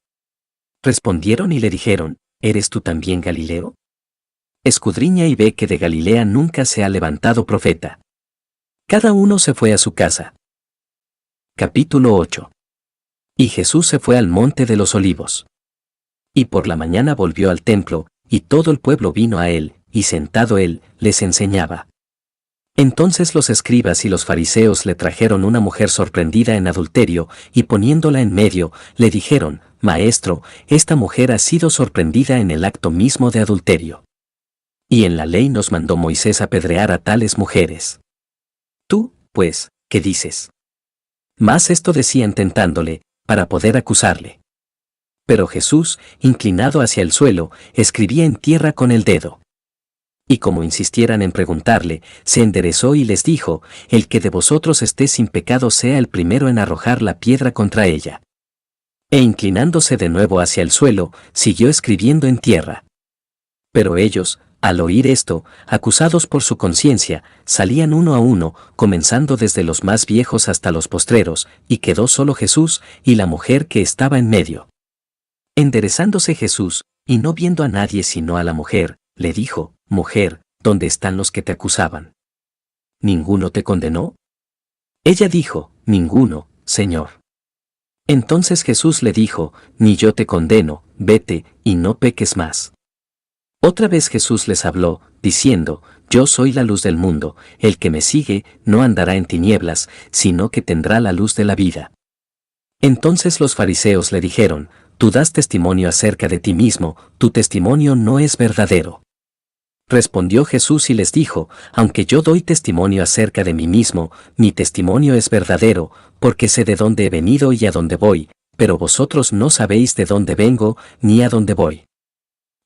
Respondieron y le dijeron, ¿eres tú también Galileo? Escudriña y ve que de Galilea nunca se ha levantado profeta. Cada uno se fue a su casa. Capítulo 8. Y Jesús se fue al monte de los olivos. Y por la mañana volvió al templo, y todo el pueblo vino a él, y sentado él, les enseñaba. Entonces los escribas y los fariseos le trajeron una mujer sorprendida en adulterio, y poniéndola en medio, le dijeron, Maestro, esta mujer ha sido sorprendida en el acto mismo de adulterio. Y en la ley nos mandó Moisés apedrear a tales mujeres. Tú, pues, ¿qué dices? Mas esto decían tentándole, para poder acusarle. Pero Jesús, inclinado hacia el suelo, escribía en tierra con el dedo. Y como insistieran en preguntarle, se enderezó y les dijo, el que de vosotros esté sin pecado sea el primero en arrojar la piedra contra ella. E inclinándose de nuevo hacia el suelo, siguió escribiendo en tierra. Pero ellos, al oír esto, acusados por su conciencia, salían uno a uno, comenzando desde los más viejos hasta los postreros, y quedó solo Jesús y la mujer que estaba en medio. Enderezándose Jesús, y no viendo a nadie sino a la mujer, le dijo, Mujer, ¿dónde están los que te acusaban? ¿Ninguno te condenó? Ella dijo, Ninguno, Señor. Entonces Jesús le dijo, Ni yo te condeno, vete, y no peques más. Otra vez Jesús les habló, diciendo, Yo soy la luz del mundo, el que me sigue no andará en tinieblas, sino que tendrá la luz de la vida. Entonces los fariseos le dijeron, tú das testimonio acerca de ti mismo, tu testimonio no es verdadero. Respondió Jesús y les dijo, aunque yo doy testimonio acerca de mí mismo, mi testimonio es verdadero, porque sé de dónde he venido y a dónde voy, pero vosotros no sabéis de dónde vengo, ni a dónde voy.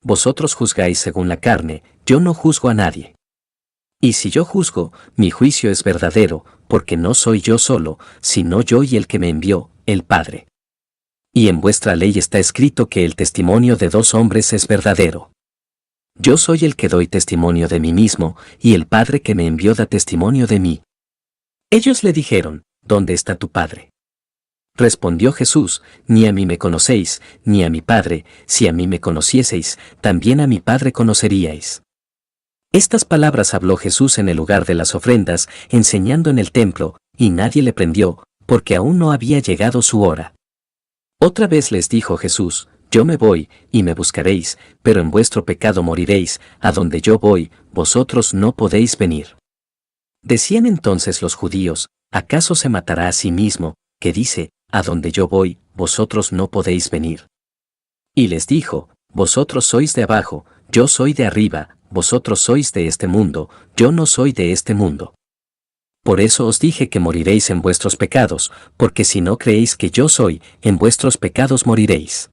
Vosotros juzgáis según la carne, yo no juzgo a nadie. Y si yo juzgo, mi juicio es verdadero, porque no soy yo solo, sino yo y el que me envió, el Padre. Y en vuestra ley está escrito que el testimonio de 2 hombres es verdadero. Yo soy el que doy testimonio de mí mismo, y el Padre que me envió da testimonio de mí. Ellos le dijeron, ¿dónde está tu Padre? Respondió Jesús, ni a mí me conocéis, ni a mi Padre, si a mí me conocieseis, también a mi Padre conoceríais. Estas palabras habló Jesús en el lugar de las ofrendas, enseñando en el templo, y nadie le prendió, porque aún no había llegado su hora. Otra vez les dijo Jesús, yo me voy, y me buscaréis, pero en vuestro pecado moriréis, a donde yo voy, vosotros no podéis venir. Decían entonces los judíos, ¿acaso se matará a sí mismo, que dice, a donde yo voy, vosotros no podéis venir? Y les dijo, vosotros sois de abajo, yo soy de arriba, vosotros sois de este mundo, yo no soy de este mundo. Por eso os dije que moriréis en vuestros pecados, porque si no creéis que yo soy, en vuestros pecados moriréis.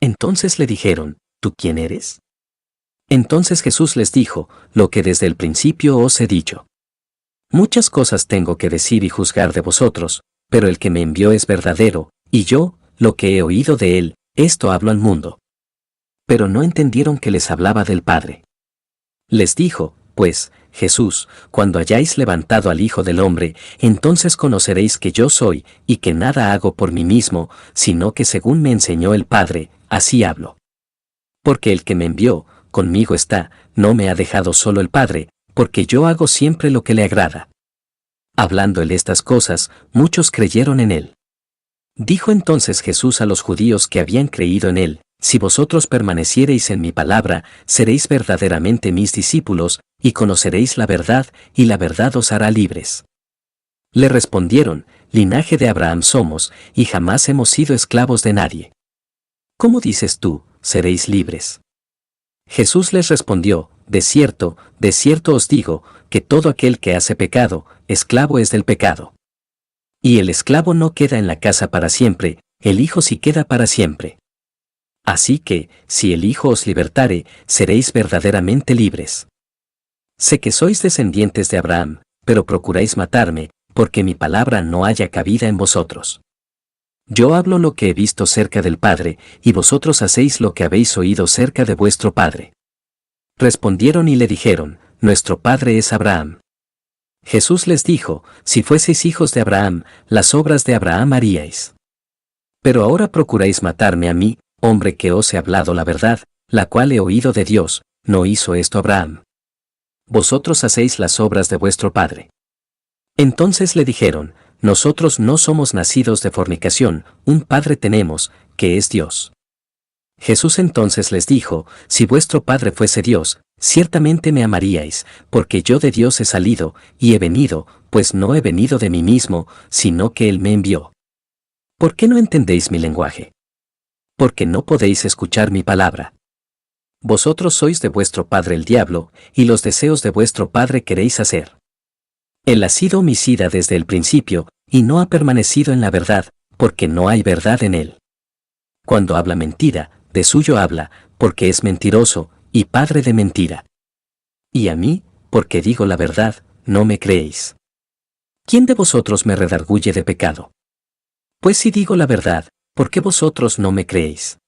Entonces le dijeron, ¿tú quién eres? Entonces Jesús les dijo, lo que desde el principio os he dicho. Muchas cosas tengo que decir y juzgar de vosotros, pero el que me envió es verdadero, y yo, lo que he oído de él, esto hablo al mundo. Pero no entendieron que les hablaba del Padre. Les dijo, pues, Jesús, cuando hayáis levantado al Hijo del Hombre, entonces conoceréis que yo soy, y que nada hago por mí mismo, sino que según me enseñó el Padre, así hablo. Porque el que me envió, conmigo está, no me ha dejado solo el Padre, porque yo hago siempre lo que le agrada. Hablando él estas cosas, muchos creyeron en él. Dijo entonces Jesús a los judíos que habían creído en él, si vosotros permaneciereis en mi palabra, seréis verdaderamente mis discípulos, y conoceréis la verdad, y la verdad os hará libres. Le respondieron, linaje de Abraham somos, y jamás hemos sido esclavos de nadie. ¿Cómo dices tú, seréis libres? Jesús les respondió, de cierto os digo, que todo aquel que hace pecado, esclavo es del pecado. Y el esclavo no queda en la casa para siempre, el Hijo sí queda para siempre. Así que, si el Hijo os libertare, seréis verdaderamente libres. Sé que sois descendientes de Abraham, pero procuráis matarme, porque mi palabra no haya cabida en vosotros. Yo hablo lo que he visto cerca del Padre, y vosotros hacéis lo que habéis oído cerca de vuestro Padre. Respondieron y le dijeron, nuestro Padre es Abraham. Jesús les dijo, si fueseis hijos de Abraham, las obras de Abraham haríais. Pero ahora procuráis matarme a mí, hombre que os he hablado la verdad, la cual he oído de Dios, no hizo esto Abraham. Vosotros hacéis las obras de vuestro padre. Entonces le dijeron, nosotros no somos nacidos de fornicación, un padre tenemos, que es Dios. Jesús entonces les dijo, si vuestro Padre fuese Dios, ciertamente me amaríais, porque yo de Dios he salido, y he venido, pues no he venido de mí mismo, sino que Él me envió. ¿Por qué no entendéis mi lenguaje? Porque no podéis escuchar mi palabra. Vosotros sois de vuestro padre el diablo, y los deseos de vuestro padre queréis hacer. Él ha sido homicida desde el principio, y no ha permanecido en la verdad, porque no hay verdad en él. Cuando habla mentira, de suyo habla, porque es mentiroso, y padre de mentira. Y a mí, porque digo la verdad, no me creéis. ¿Quién de vosotros me redarguye de pecado? Pues si digo la verdad, ¿por qué vosotros no me creéis?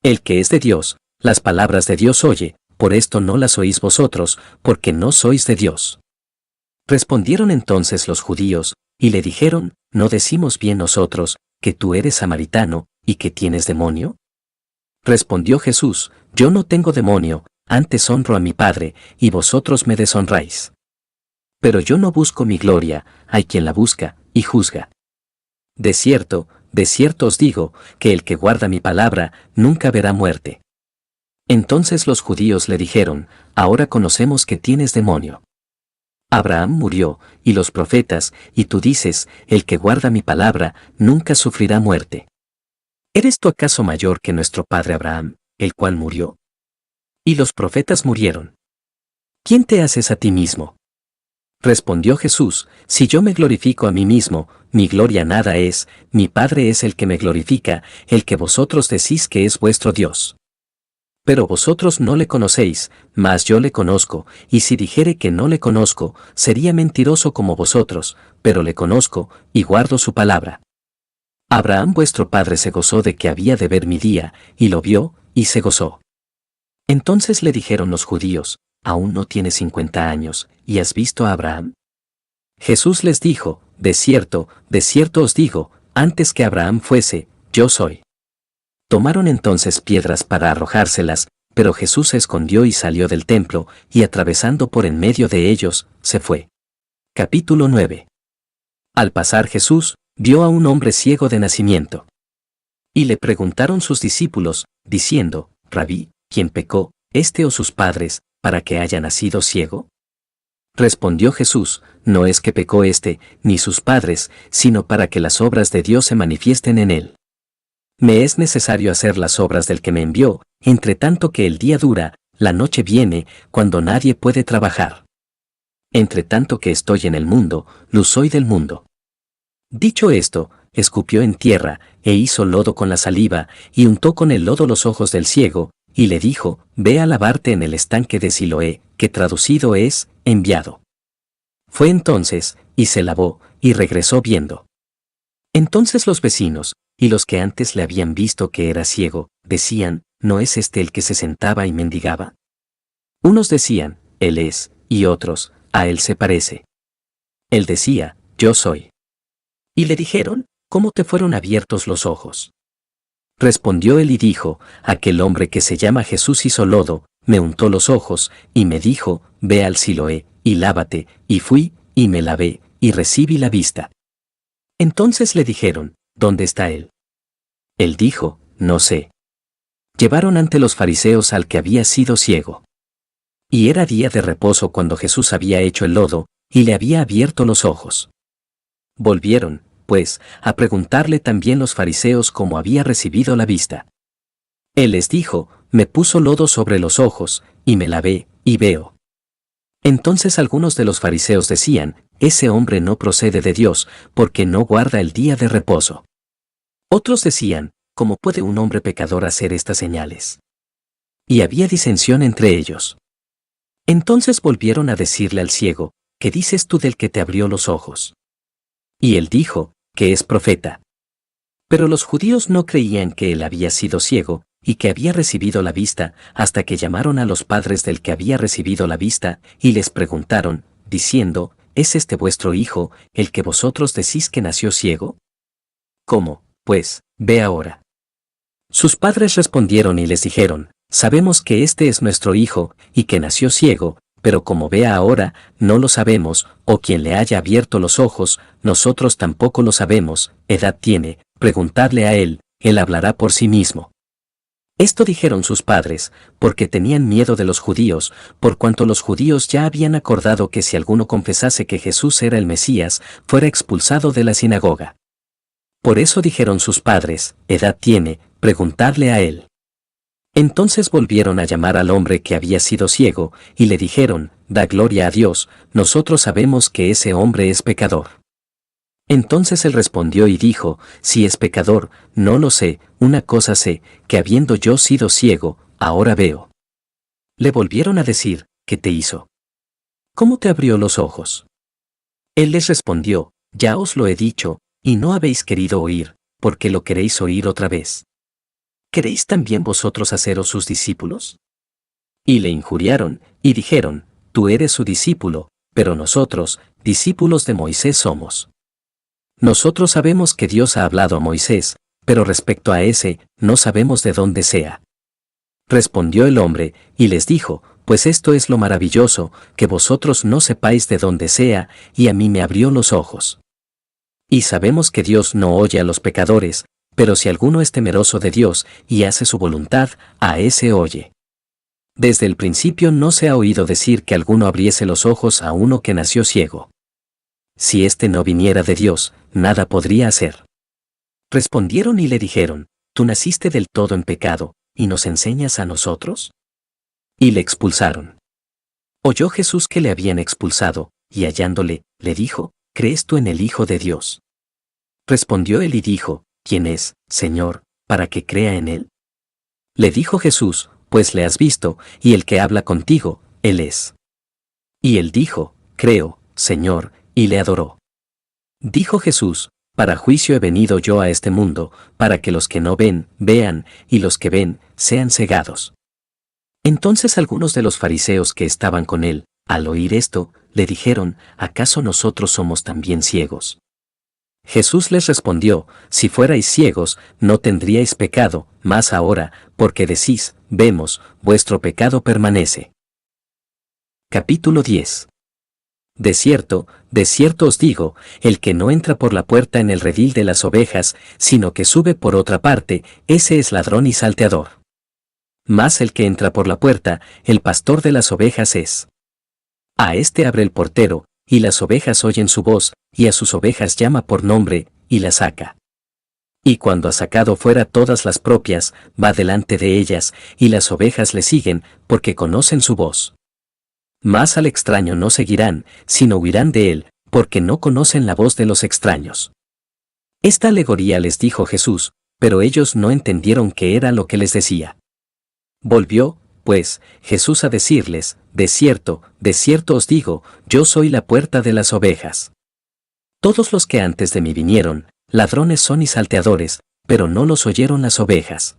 El que es de Dios, las palabras de Dios oye, por esto no las oís vosotros, porque no sois de Dios. Respondieron entonces los judíos, y le dijeron, ¿no decimos bien nosotros, que tú eres samaritano, y que tienes demonio? Respondió Jesús, yo no tengo demonio, antes honro a mi Padre, y vosotros me deshonráis. Pero yo no busco mi gloria, hay quien la busca, y juzga. De cierto os digo, que el que guarda mi palabra, nunca verá muerte. Entonces los judíos le dijeron, ahora conocemos que tienes demonio. Abraham murió, y los profetas, y tú dices, el que guarda mi palabra, nunca sufrirá muerte. ¿Eres tú acaso mayor que nuestro padre Abraham, el cual murió? Y los profetas murieron. ¿Quién te haces a ti mismo? Respondió Jesús, si yo me glorifico a mí mismo, mi gloria nada es, mi Padre es el que me glorifica, el que vosotros decís que es vuestro Dios. Pero vosotros no le conocéis, mas yo le conozco, y si dijere que no le conozco, sería mentiroso como vosotros, pero le conozco, y guardo su palabra. Abraham vuestro padre se gozó de que había de ver mi día, y lo vio, y se gozó. Entonces le dijeron los judíos, aún no tienes 50 años, ¿y has visto a Abraham? Jesús les dijo, de cierto os digo, antes que Abraham fuese, yo soy. Tomaron entonces piedras para arrojárselas, pero Jesús se escondió y salió del templo, y atravesando por en medio de ellos, se fue. Capítulo 9. Al pasar Jesús, vio a un hombre ciego de nacimiento. Y le preguntaron sus discípulos, diciendo, Rabí, ¿quién pecó, este o sus padres, para que haya nacido ciego? Respondió Jesús, no es que pecó este, ni sus padres, sino para que las obras de Dios se manifiesten en él. Me es necesario hacer las obras del que me envió, entre tanto que el día dura, la noche viene, cuando nadie puede trabajar. Entre tanto que estoy en el mundo, luz soy del mundo. Dicho esto, escupió en tierra, e hizo lodo con la saliva, y untó con el lodo los ojos del ciego, y le dijo, ve a lavarte en el estanque de Siloé, que traducido es, enviado. Fue entonces, y se lavó, y regresó viendo. Entonces los vecinos, y los que antes le habían visto que era ciego, decían, ¿no es este el que se sentaba y mendigaba? Unos decían, él es, y otros, a él se parece. Él decía, yo soy. Y le dijeron, ¿cómo te fueron abiertos los ojos? Respondió él y dijo, aquel hombre que se llama Jesús hizo lodo, me untó los ojos, y me dijo, ve al Siloé, y lávate, y fui, y me lavé, y recibí la vista. Entonces le dijeron, ¿dónde está él? Él dijo, no sé. Llevaron ante los fariseos al que había sido ciego. Y era día de reposo cuando Jesús había hecho el lodo, y le había abierto los ojos. Volvieron, pues, a preguntarle también los fariseos cómo había recibido la vista. Él les dijo, me puso lodo sobre los ojos, y me lavé, y veo. Entonces algunos de los fariseos decían, ese hombre no procede de Dios, porque no guarda el día de reposo. Otros decían, ¿cómo puede un hombre pecador hacer estas señales? Y había disensión entre ellos. Entonces volvieron a decirle al ciego, ¿qué dices tú del que te abrió los ojos? Y él dijo, que es profeta. Pero los judíos no creían que él había sido ciego, y que había recibido la vista, hasta que llamaron a los padres del que había recibido la vista, y les preguntaron, diciendo, ¿es este vuestro hijo, el que vosotros decís que nació ciego? ¿Cómo, pues, ve ahora? Sus padres respondieron y les dijeron, sabemos que este es nuestro hijo, y que nació ciego, pero como vea ahora, no lo sabemos, o quien le haya abierto los ojos, nosotros tampoco lo sabemos, edad tiene, preguntadle a él hablará por sí mismo. Esto dijeron sus padres, porque tenían miedo de los judíos, por cuanto los judíos ya habían acordado que si alguno confesase que Jesús era el Mesías, fuera expulsado de la sinagoga. Por eso dijeron sus padres, edad tiene, preguntadle a él. Entonces volvieron a llamar al hombre que había sido ciego, y le dijeron, da gloria a Dios, nosotros sabemos que ese hombre es pecador. Entonces él respondió y dijo, si es pecador, no lo sé, una cosa sé, que habiendo yo sido ciego, ahora veo. Le volvieron a decir, ¿qué te hizo? ¿Cómo te abrió los ojos? Él les respondió, ya os lo he dicho, y no habéis querido oír, porque lo queréis oír otra vez. ¿Queréis también vosotros haceros sus discípulos? Y le injuriaron, y dijeron, tú eres su discípulo, pero nosotros, discípulos de Moisés somos. Nosotros sabemos que Dios ha hablado a Moisés, pero respecto a ese, no sabemos de dónde sea. Respondió el hombre, y les dijo, pues esto es lo maravilloso, que vosotros no sepáis de dónde sea, y a mí me abrió los ojos. Y sabemos que Dios no oye a los pecadores, pero si alguno es temeroso de Dios y hace su voluntad, a ese oye. Desde el principio no se ha oído decir que alguno abriese los ojos a uno que nació ciego. Si éste no viniera de Dios, nada podría hacer. Respondieron y le dijeron, ¿tú naciste del todo en pecado, y nos enseñas a nosotros? Y le expulsaron. Oyó Jesús que le habían expulsado, y hallándole, le dijo, ¿crees tú en el Hijo de Dios? Respondió él y dijo, ¿quién es, Señor, para que crea en él? Le dijo Jesús, pues le has visto, y el que habla contigo, él es. Y él dijo, creo, Señor, y le adoró. Dijo Jesús, para juicio he venido yo a este mundo, para que los que no ven, vean, y los que ven, sean cegados. Entonces algunos de los fariseos que estaban con él, al oír esto, le dijeron, ¿acaso nosotros somos también ciegos? Jesús les respondió, si fuerais ciegos, no tendríais pecado, mas ahora, porque decís, vemos, vuestro pecado permanece. Capítulo 10. De cierto os digo, el que no entra por la puerta en el redil de las ovejas, sino que sube por otra parte, ese es ladrón y salteador. Mas el que entra por la puerta, el pastor de las ovejas es. A éste abre el portero, y las ovejas oyen su voz, y a sus ovejas llama por nombre, y las saca. Y cuando ha sacado fuera todas las propias, va delante de ellas, y las ovejas le siguen, porque conocen su voz. Mas al extraño no seguirán, sino huirán de él, porque no conocen la voz de los extraños. Esta alegoría les dijo Jesús, pero ellos no entendieron qué era lo que les decía. Volvió, pues, Jesús a decirles, de cierto os digo, yo soy la puerta de las ovejas. Todos los que antes de mí vinieron, ladrones son y salteadores, pero no los oyeron las ovejas.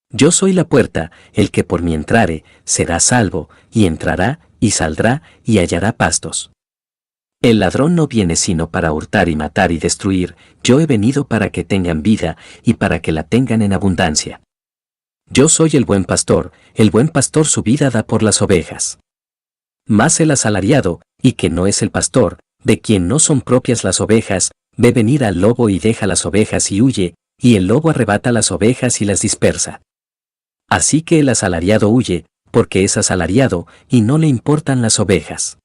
Yo soy la puerta, el que por mí entrare, será salvo, y entrará, y saldrá, y hallará pastos. El ladrón no viene sino para hurtar y matar y destruir, yo he venido para que tengan vida, y para que la tengan en abundancia. Yo soy el buen pastor su vida da por las ovejas. Mas el asalariado, y que no es el pastor, de quien no son propias las ovejas, ve venir al lobo y deja las ovejas y huye, y el lobo arrebata las ovejas y las dispersa. Así que el asalariado huye, porque es asalariado, y no le importan las ovejas.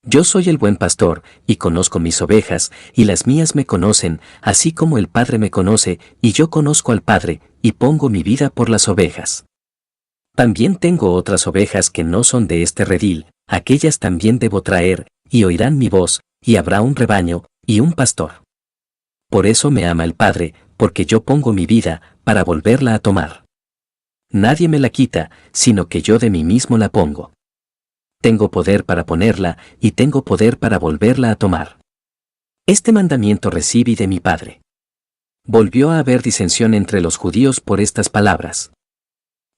Yo soy el buen pastor, y conozco mis ovejas, y las mías me conocen, así como el Padre me conoce, y yo conozco al Padre, y pongo mi vida por las ovejas. También tengo otras ovejas que no son de este redil, aquellas también debo traer, y oirán mi voz, y habrá un rebaño, y un pastor. Por eso me ama el Padre, porque yo pongo mi vida, para volverla a tomar. Nadie me la quita, sino que yo de mí mismo la pongo. Tengo poder para ponerla, y tengo poder para volverla a tomar. Este mandamiento recibí de mi Padre. Volvió a haber disensión entre los judíos por estas palabras.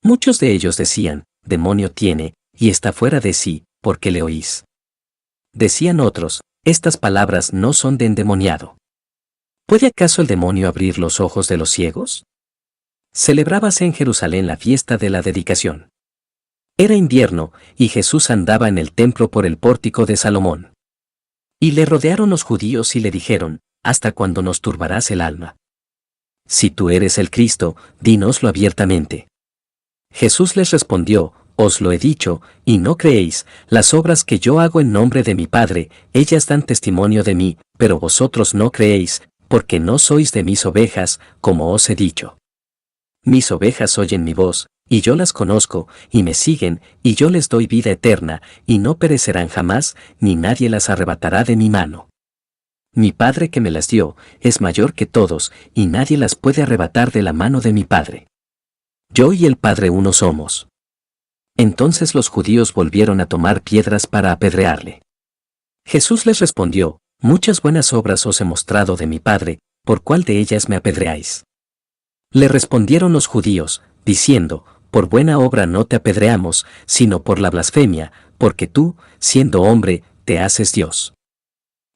Muchos de ellos decían, demonio tiene, y está fuera de sí, ¿por qué le oís? Decían otros, estas palabras no son de endemoniado. ¿Puede acaso el demonio abrir los ojos de los ciegos? Celebrábase en Jerusalén la fiesta de la dedicación. Era invierno, y Jesús andaba en el templo por el pórtico de Salomón. Y le rodearon los judíos y le dijeron, ¿hasta cuándo nos turbarás el alma? Si tú eres el Cristo, dínoslo abiertamente. Jesús les respondió, os lo he dicho, y no creéis, las obras que yo hago en nombre de mi Padre, ellas dan testimonio de mí, pero vosotros no creéis, porque no sois de mis ovejas, como os he dicho. Mis ovejas oyen mi voz, y yo las conozco, y me siguen, y yo les doy vida eterna, y no perecerán jamás, ni nadie las arrebatará de mi mano. Mi Padre que me las dio, es mayor que todos, y nadie las puede arrebatar de la mano de mi Padre. Yo y el Padre uno somos. Entonces los judíos volvieron a tomar piedras para apedrearle. Jesús les respondió, muchas buenas obras os he mostrado de mi Padre, ¿por cuál de ellas me apedreáis? Le respondieron los judíos, diciendo, por buena obra no te apedreamos, sino por la blasfemia, porque tú, siendo hombre, te haces Dios.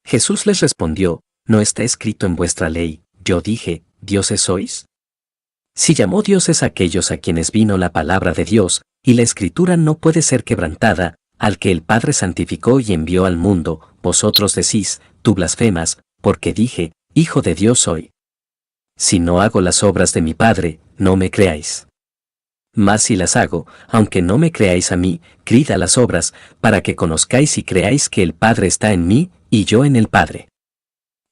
Jesús les respondió, ¿no está escrito en vuestra ley, yo dije, dioses sois? Si llamó dioses a aquellos a quienes vino la palabra de Dios, y la escritura no puede ser quebrantada, al que el Padre santificó y envió al mundo, vosotros decís, tú blasfemas, porque dije, Hijo de Dios soy. Si no hago las obras de mi Padre, no me creáis. Mas si las hago, aunque no me creáis a mí, creed a las obras, para que conozcáis y creáis que el Padre está en mí, y yo en el Padre.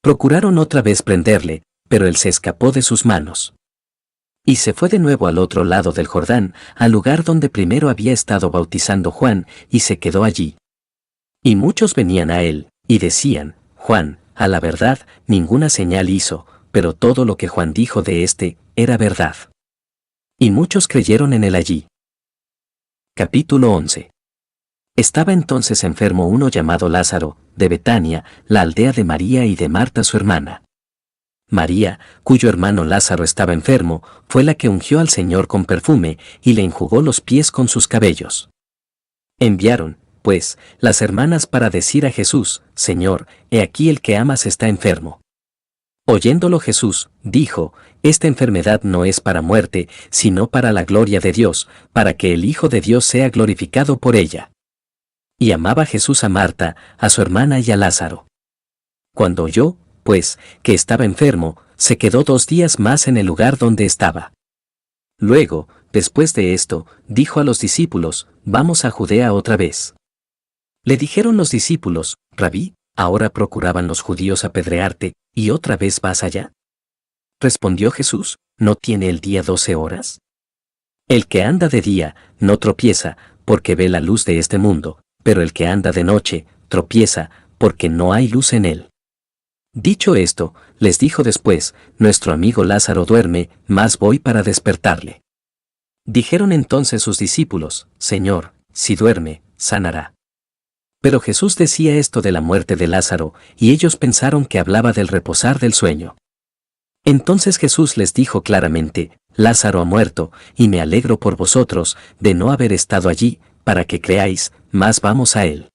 Procuraron otra vez prenderle, pero él se escapó de sus manos. Y se fue de nuevo al otro lado del Jordán, al lugar donde primero había estado bautizando Juan, y se quedó allí. Y muchos venían a él, y decían, Juan, a la verdad, ninguna señal hizo, pero todo lo que Juan dijo de éste, era verdad. Y muchos creyeron en él allí. Capítulo 11. Estaba entonces enfermo uno llamado Lázaro, de Betania, la aldea de María y de Marta su hermana. María, cuyo hermano Lázaro estaba enfermo, fue la que ungió al Señor con perfume, y le enjugó los pies con sus cabellos. Enviaron, pues, las hermanas para decir a Jesús, Señor, he aquí el que amas está enfermo. Oyéndolo Jesús, dijo, esta enfermedad no es para muerte, sino para la gloria de Dios, para que el Hijo de Dios sea glorificado por ella. Y amaba Jesús a Marta, a su hermana y a Lázaro. Cuando oyó, pues, que estaba enfermo, se quedó 2 días más en el lugar donde estaba. Luego, después de esto, dijo a los discípulos, vamos a Judea otra vez. Le dijeron los discípulos, Rabí, ahora procuraban los judíos apedrearte, ¿y otra vez vas allá? Respondió Jesús, ¿no tiene el día 12 horas? El que anda de día, no tropieza, porque ve la luz de este mundo, pero el que anda de noche, tropieza, porque no hay luz en él. Dicho esto, les dijo después, nuestro amigo Lázaro duerme, mas voy para despertarle. Dijeron entonces sus discípulos, Señor, si duerme, sanará. Pero Jesús decía esto de la muerte de Lázaro, y ellos pensaron que hablaba del reposar del sueño. Entonces Jesús les dijo claramente, Lázaro ha muerto, y me alegro por vosotros, de no haber estado allí, para que creáis, mas vamos a él.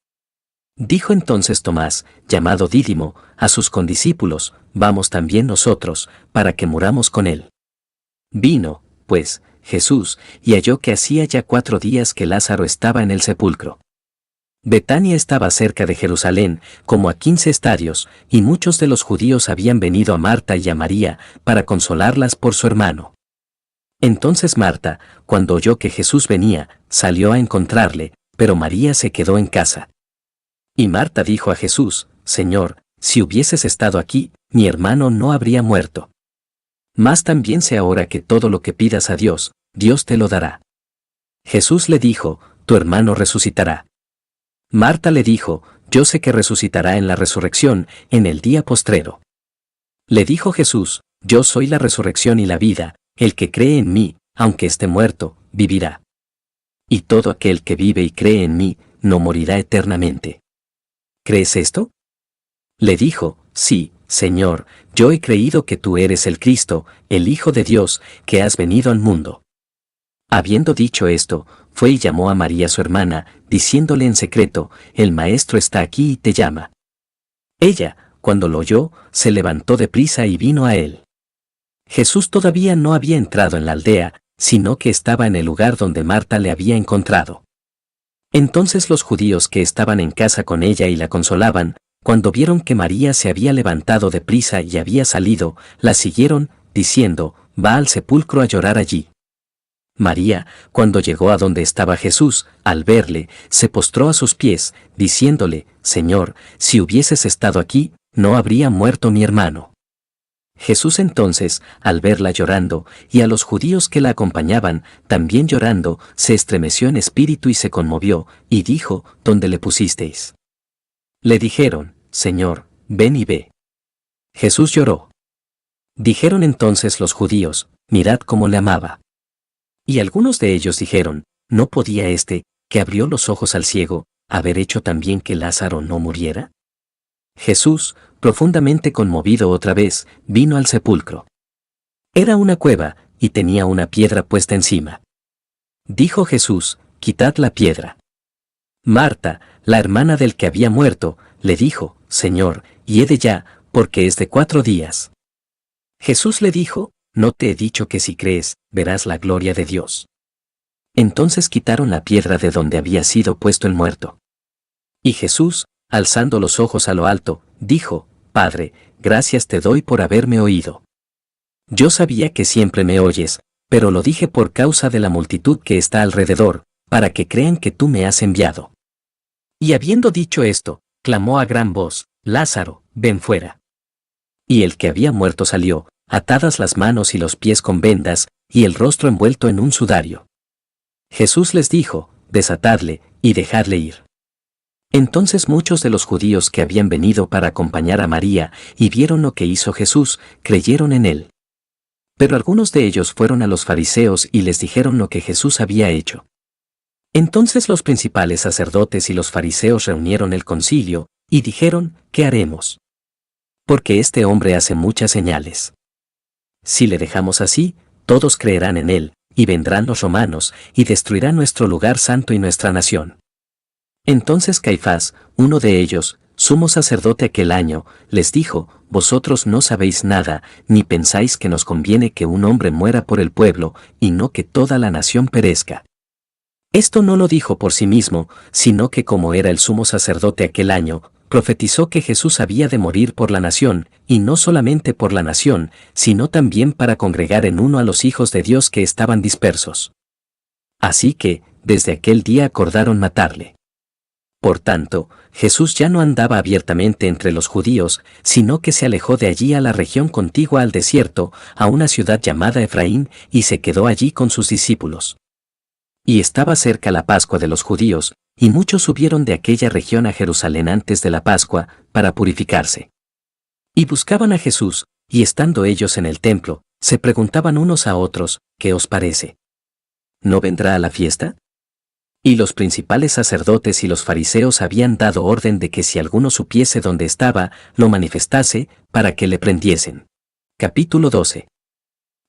Dijo entonces Tomás, llamado Dídimo, a sus condiscípulos, vamos también nosotros, para que muramos con él. Vino, pues, Jesús, y halló que hacía ya 4 días que Lázaro estaba en el sepulcro. Betania estaba cerca de Jerusalén, como a 15 estadios, y muchos de los judíos habían venido a Marta y a María, para consolarlas por su hermano. Entonces Marta, cuando oyó que Jesús venía, salió a encontrarle, pero María se quedó en casa. Y Marta dijo a Jesús, Señor, si hubieses estado aquí, mi hermano no habría muerto. Mas también sé ahora que todo lo que pidas a Dios, Dios te lo dará. Jesús le dijo, tu hermano resucitará. Marta le dijo, yo sé que resucitará en la resurrección, en el día postrero. Le dijo Jesús, yo soy la resurrección y la vida, el que cree en mí, aunque esté muerto, vivirá. Y todo aquel que vive y cree en mí, no morirá eternamente. ¿Crees esto? Le dijo, sí, Señor, yo he creído que tú eres el Cristo, el Hijo de Dios, que has venido al mundo. Habiendo dicho esto, fue y llamó a María su hermana, diciéndole en secreto, el Maestro está aquí y te llama. Ella, cuando lo oyó, se levantó deprisa y vino a él. Jesús todavía no había entrado en la aldea, sino que estaba en el lugar donde Marta le había encontrado. Entonces los judíos que estaban en casa con ella y la consolaban, cuando vieron que María se había levantado deprisa y había salido, la siguieron, diciendo, va al sepulcro a llorar allí. María, cuando llegó a donde estaba Jesús, al verle, se postró a sus pies, diciéndole, Señor, si hubieses estado aquí, no habría muerto mi hermano. Jesús entonces, al verla llorando, y a los judíos que la acompañaban, también llorando, se estremeció en espíritu y se conmovió, y dijo, ¿dónde le pusisteis? Le dijeron, Señor, ven y ve. Jesús lloró. Dijeron entonces los judíos, mirad cómo le amaba. Y algunos de ellos dijeron, ¿no podía este, que abrió los ojos al ciego, haber hecho también que Lázaro no muriera? Jesús, profundamente conmovido otra vez, vino al sepulcro. Era una cueva, y tenía una piedra puesta encima. Dijo Jesús, quitad la piedra. Marta, la hermana del que había muerto, le dijo, Señor, hiede ya, porque es de 4 días. Jesús le dijo, ¿no te he dicho que si crees, verás la gloria de Dios? Entonces quitaron la piedra de donde había sido puesto el muerto. Y Jesús, alzando los ojos a lo alto, dijo, Padre, gracias te doy por haberme oído. Yo sabía que siempre me oyes, pero lo dije por causa de la multitud que está alrededor, para que crean que tú me has enviado. Y habiendo dicho esto, clamó a gran voz, Lázaro, ven fuera. Y el que había muerto salió, atadas las manos y los pies con vendas, y el rostro envuelto en un sudario. Jesús les dijo, desatadle, y dejadle ir. Entonces muchos de los judíos que habían venido para acompañar a María y vieron lo que hizo Jesús, creyeron en él. Pero algunos de ellos fueron a los fariseos y les dijeron lo que Jesús había hecho. Entonces los principales sacerdotes y los fariseos reunieron el concilio, y dijeron, ¿qué haremos? Porque este hombre hace muchas señales. Si le dejamos así, todos creerán en él, y vendrán los romanos, y destruirán nuestro lugar santo y nuestra nación. Entonces Caifás, uno de ellos, sumo sacerdote aquel año, les dijo, vosotros no sabéis nada, ni pensáis que nos conviene que un hombre muera por el pueblo, y no que toda la nación perezca. Esto no lo dijo por sí mismo, sino que como era el sumo sacerdote aquel año, profetizó que Jesús había de morir por la nación, y no solamente por la nación, sino también para congregar en uno a los hijos de Dios que estaban dispersos. Así que, desde aquel día acordaron matarle. Por tanto, Jesús ya no andaba abiertamente entre los judíos, sino que se alejó de allí a la región contigua al desierto, a una ciudad llamada Efraín, y se quedó allí con sus discípulos. Y estaba cerca la Pascua de los judíos, y muchos subieron de aquella región a Jerusalén antes de la Pascua, para purificarse. Y buscaban a Jesús, y estando ellos en el templo, se preguntaban unos a otros, ¿qué os parece? ¿No vendrá a la fiesta? Y los principales sacerdotes y los fariseos habían dado orden de que si alguno supiese dónde estaba, lo manifestase, para que le prendiesen. Capítulo 12.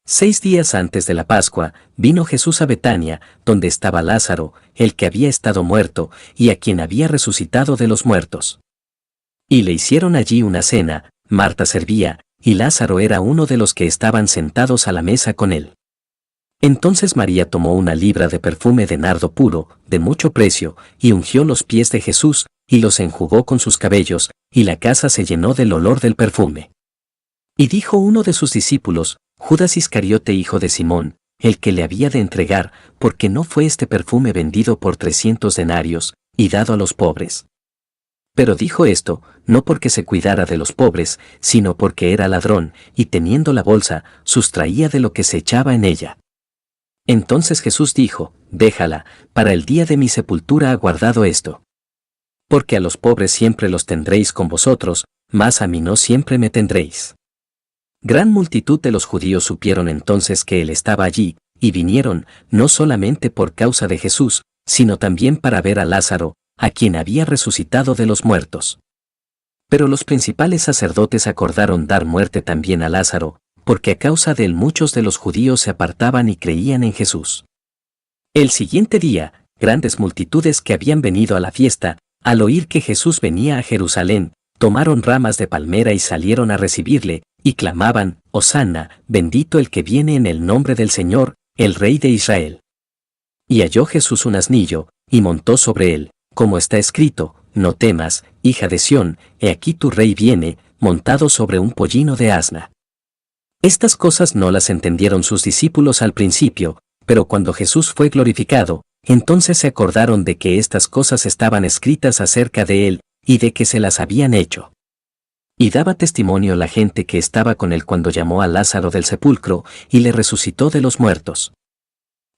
6 días antes de la Pascua, vino Jesús a Betania, donde estaba Lázaro, el que había estado muerto, y a quien había resucitado de los muertos. Y le hicieron allí una cena, Marta servía, y Lázaro era uno de los que estaban sentados a la mesa con él. Entonces María tomó una libra de perfume de nardo puro, de mucho precio, y ungió los pies de Jesús, y los enjugó con sus cabellos, y la casa se llenó del olor del perfume. Y dijo uno de sus discípulos, Judas Iscariote hijo de Simón, el que le había de entregar, porque no fue este perfume vendido por 300 denarios, y dado a los pobres. Pero dijo esto, no porque se cuidara de los pobres, sino porque era ladrón, y teniendo la bolsa, sustraía de lo que se echaba en ella. Entonces Jesús dijo, déjala, para el día de mi sepultura ha guardado esto. Porque a los pobres siempre los tendréis con vosotros, mas a mí no siempre me tendréis. Gran multitud de los judíos supieron entonces que él estaba allí, y vinieron, no solamente por causa de Jesús, sino también para ver a Lázaro, a quien había resucitado de los muertos. Pero los principales sacerdotes acordaron dar muerte también a Lázaro, porque a causa de él muchos de los judíos se apartaban y creían en Jesús. El siguiente día, grandes multitudes que habían venido a la fiesta, al oír que Jesús venía a Jerusalén, tomaron ramas de palmera y salieron a recibirle, y clamaban, Hosanna, bendito el que viene en el nombre del Señor, el Rey de Israel. Y halló Jesús un asnillo, y montó sobre él, como está escrito, no temas, hija de Sión, he aquí tu rey viene, montado sobre un pollino de asna. Estas cosas no las entendieron sus discípulos al principio, pero cuando Jesús fue glorificado, entonces se acordaron de que estas cosas estaban escritas acerca de él, y de que se las habían hecho. Y daba testimonio la gente que estaba con él cuando llamó a Lázaro del sepulcro, y le resucitó de los muertos.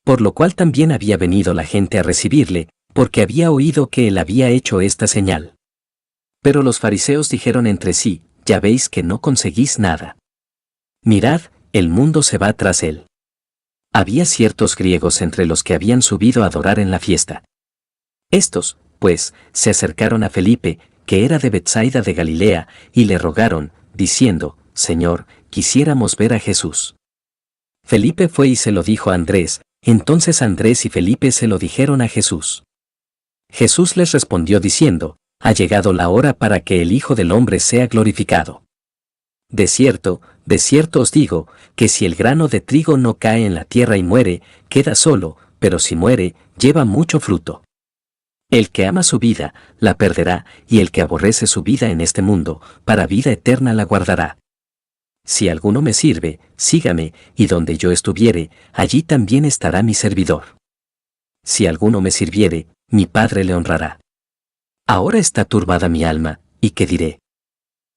Por lo cual también había venido la gente a recibirle, porque había oído que él había hecho esta señal. Pero los fariseos dijeron entre sí, ya veis que no conseguís nada. Mirad, el mundo se va tras él. Había ciertos griegos entre los que habían subido a adorar en la fiesta. Estos, pues, se acercaron a Felipe, que era de Betsaida de Galilea, y le rogaron, diciendo, Señor, quisiéramos ver a Jesús. Felipe fue y se lo dijo a Andrés, entonces Andrés y Felipe se lo dijeron a Jesús. Jesús les respondió diciendo, ha llegado la hora para que el Hijo del Hombre sea glorificado. De cierto os digo, que si el grano de trigo no cae en la tierra y muere, queda solo, pero si muere, lleva mucho fruto. El que ama su vida, la perderá, y el que aborrece su vida en este mundo, para vida eterna la guardará. Si alguno me sirve, sígame, y donde yo estuviere, allí también estará mi servidor. Si alguno me sirviere, mi Padre le honrará. Ahora está turbada mi alma, ¿y qué diré?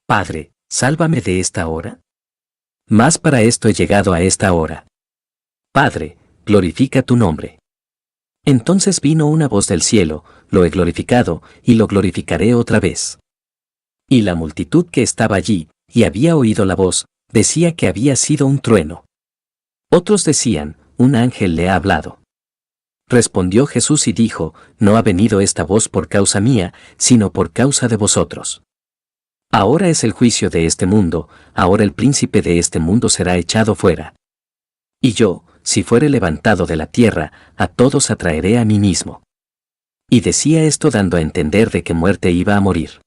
Padre, sálvame de esta hora. Mas para esto he llegado a esta hora. Padre, glorifica tu nombre. Entonces vino una voz del cielo, lo he glorificado, y lo glorificaré otra vez. Y la multitud que estaba allí, y había oído la voz, decía que había sido un trueno. Otros decían, un ángel le ha hablado. Respondió Jesús y dijo, no ha venido esta voz por causa mía, sino por causa de vosotros. Ahora es el juicio de este mundo, ahora el príncipe de este mundo será echado fuera. Y yo, si fuere levantado de la tierra, a todos atraeré a mí mismo. Y decía esto dando a entender de qué muerte iba a morir.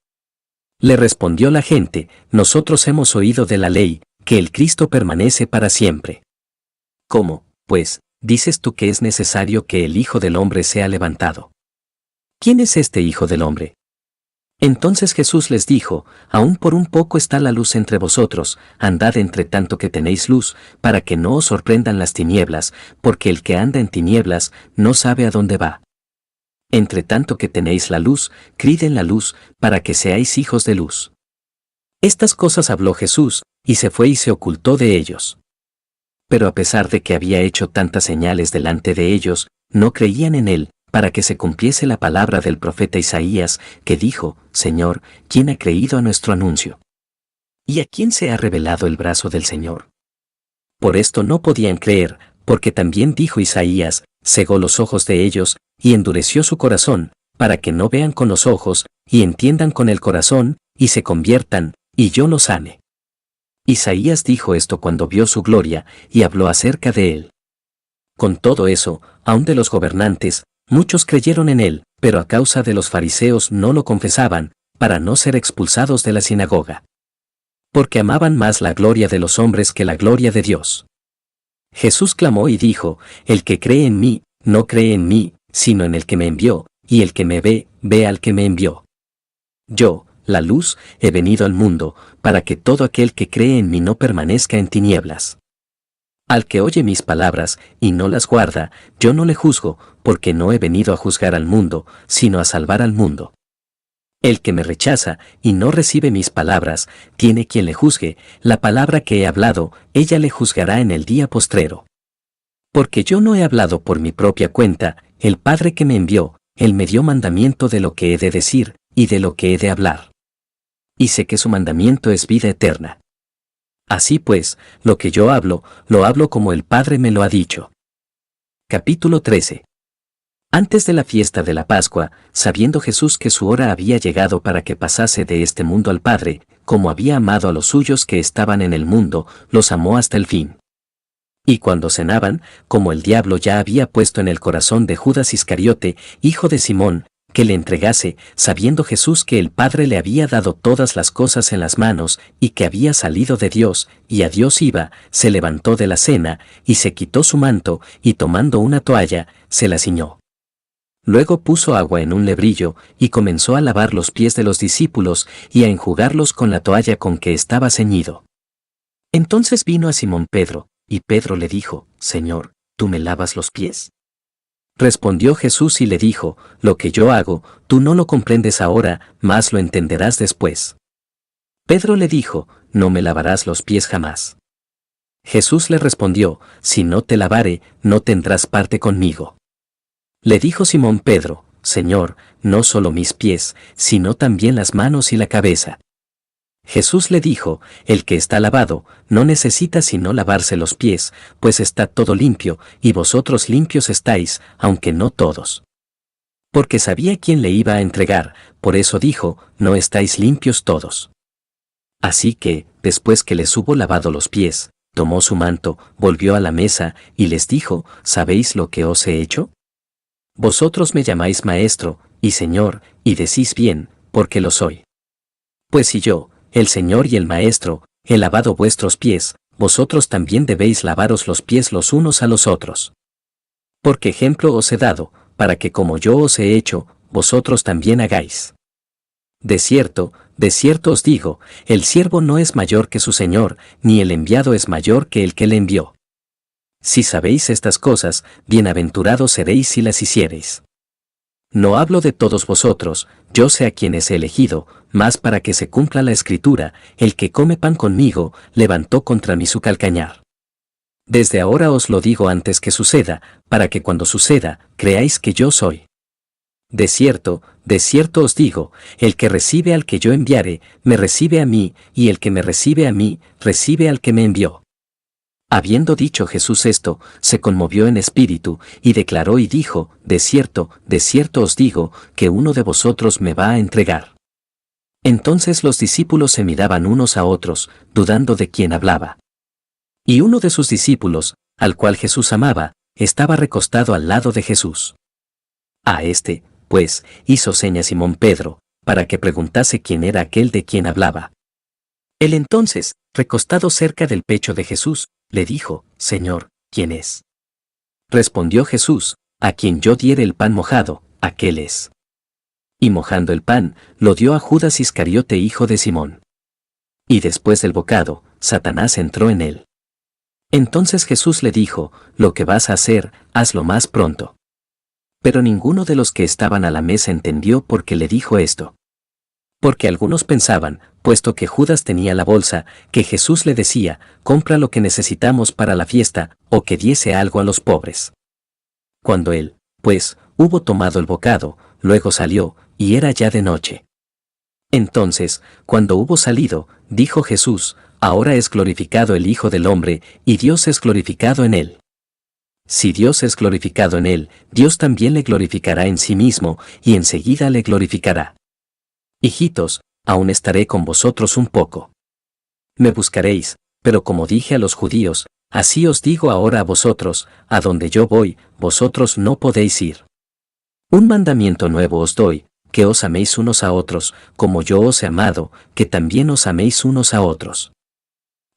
Le respondió la gente, nosotros hemos oído de la ley, que el Cristo permanece para siempre. ¿Cómo, pues, dices tú que es necesario que el Hijo del Hombre sea levantado? ¿Quién es este Hijo del Hombre? Entonces Jesús les dijo, aún por un poco está la luz entre vosotros, andad entre tanto que tenéis luz, para que no os sorprendan las tinieblas, porque el que anda en tinieblas no sabe a dónde va. Entre tanto que tenéis la luz, crid en la luz, para que seáis hijos de luz. Estas cosas habló Jesús, y se fue y se ocultó de ellos. Pero a pesar de que había hecho tantas señales delante de ellos, no creían en él, para que se cumpliese la palabra del profeta Isaías, que dijo, Señor, ¿quién ha creído a nuestro anuncio? ¿Y a quién se ha revelado el brazo del Señor? Por esto no podían creer, porque también dijo Isaías, cegó los ojos de ellos, y endureció su corazón, para que no vean con los ojos, y entiendan con el corazón, y se conviertan, y yo los sane. Isaías dijo esto cuando vio su gloria, y habló acerca de él. Con todo eso, aun de los gobernantes, muchos creyeron en él, pero a causa de los fariseos no lo confesaban, para no ser expulsados de la sinagoga. Porque amaban más la gloria de los hombres que la gloria de Dios. Jesús clamó y dijo, el que cree en mí, no cree en mí, sino en el que me envió, y el que me ve, ve al que me envió. Yo, la luz, he venido al mundo, para que todo aquel que cree en mí no permanezca en tinieblas. Al que oye mis palabras, y no las guarda, yo no le juzgo, porque no he venido a juzgar al mundo, sino a salvar al mundo. El que me rechaza, y no recibe mis palabras, tiene quien le juzgue, la palabra que he hablado, ella le juzgará en el día postrero. Porque yo no he hablado por mi propia cuenta, el Padre que me envió, él me dio mandamiento de lo que he de decir, y de lo que he de hablar. Y sé que su mandamiento es vida eterna. Así pues, lo que yo hablo, lo hablo como el Padre me lo ha dicho. Capítulo 13. Antes de la fiesta de la Pascua, sabiendo Jesús que su hora había llegado para que pasase de este mundo al Padre, como había amado a los suyos que estaban en el mundo, los amó hasta el fin. Y cuando cenaban, como el diablo ya había puesto en el corazón de Judas Iscariote, hijo de Simón, que le entregase, sabiendo Jesús que el Padre le había dado todas las cosas en las manos, y que había salido de Dios, y a Dios iba, se levantó de la cena, y se quitó su manto, y tomando una toalla, se la ciñó. Luego puso agua en un lebrillo, y comenzó a lavar los pies de los discípulos, y a enjugarlos con la toalla con que estaba ceñido. Entonces vino a Simón Pedro, y Pedro le dijo, Señor, ¿tú me lavas los pies? Respondió Jesús y le dijo, lo que yo hago, tú no lo comprendes ahora, mas lo entenderás después. Pedro le dijo, no me lavarás los pies jamás. Jesús le respondió, si no te lavare, no tendrás parte conmigo. Le dijo Simón Pedro, Señor, no solo mis pies, sino también las manos y la cabeza. Jesús le dijo, el que está lavado, no necesita sino lavarse los pies, pues está todo limpio, y vosotros limpios estáis, aunque no todos. Porque sabía quién le iba a entregar, por eso dijo, no estáis limpios todos. Así que, después que les hubo lavado los pies, tomó su manto, volvió a la mesa, y les dijo, ¿sabéis lo que os he hecho? Vosotros me llamáis maestro, y señor, y decís bien, porque lo soy. Pues si yo, el Señor y el Maestro, he lavado vuestros pies, vosotros también debéis lavaros los pies los unos a los otros. Porque ejemplo os he dado, para que como yo os he hecho, vosotros también hagáis. De cierto os digo, el siervo no es mayor que su Señor, ni el enviado es mayor que el que le envió. Si sabéis estas cosas, bienaventurados seréis si las hiciereis. No hablo de todos vosotros, yo sé a quienes he elegido, mas para que se cumpla la Escritura, el que come pan conmigo, levantó contra mí su calcañar. Desde ahora os lo digo antes que suceda, para que cuando suceda, creáis que yo soy. De cierto os digo, el que recibe al que yo enviare, me recibe a mí, y el que me recibe a mí, recibe al que me envió. Habiendo dicho Jesús esto, se conmovió en espíritu, y declaró y dijo, de cierto os digo, que uno de vosotros me va a entregar. Entonces los discípulos se miraban unos a otros, dudando de quién hablaba. Y uno de sus discípulos, al cual Jesús amaba, estaba recostado al lado de Jesús. A este, pues, hizo seña Simón Pedro, para que preguntase quién era aquel de quien hablaba. Él entonces, recostado cerca del pecho de Jesús, le dijo, Señor, ¿quién es? Respondió Jesús, a quien yo diere el pan mojado, aquel es. Y mojando el pan, lo dio a Judas Iscariote, hijo de Simón. Y después del bocado, Satanás entró en él. Entonces Jesús le dijo, lo que vas a hacer, hazlo más pronto. Pero ninguno de los que estaban a la mesa entendió por qué le dijo esto. Porque algunos pensaban, puesto que Judas tenía la bolsa, que Jesús le decía, compra lo que necesitamos para la fiesta, o que diese algo a los pobres. Cuando él, pues, hubo tomado el bocado, luego salió, y era ya de noche. Entonces, cuando hubo salido, dijo Jesús, ahora es glorificado el Hijo del Hombre, y Dios es glorificado en él. Si Dios es glorificado en él, Dios también le glorificará en sí mismo, y enseguida le glorificará. Hijitos, aún estaré con vosotros un poco. Me buscaréis, pero como dije a los judíos, así os digo ahora a vosotros, a donde yo voy, vosotros no podéis ir. Un mandamiento nuevo os doy, que os améis unos a otros, como yo os he amado, que también os améis unos a otros.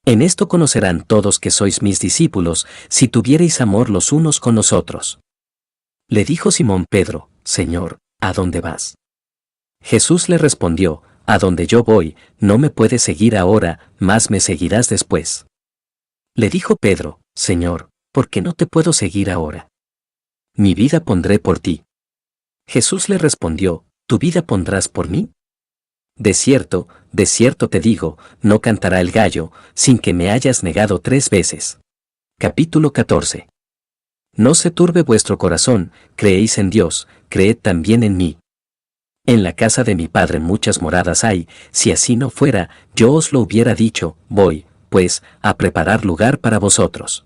En esto conocerán todos que sois mis discípulos, si tuviereis amor los unos con los otros. Le dijo Simón Pedro, Señor, ¿a dónde vas? Jesús le respondió, a donde yo voy, no me puedes seguir ahora, mas me seguirás después. Le dijo Pedro, Señor, ¿por qué no te puedo seguir ahora? Mi vida pondré por ti. Jesús le respondió, ¿tu vida pondrás por mí? De cierto te digo, no cantará el gallo, sin que me hayas negado 3 veces. Capítulo 14. No se turbe vuestro corazón, creéis en Dios, creed también en mí. En la casa de mi Padre muchas moradas hay, si así no fuera, yo os lo hubiera dicho, voy, pues, a preparar lugar para vosotros.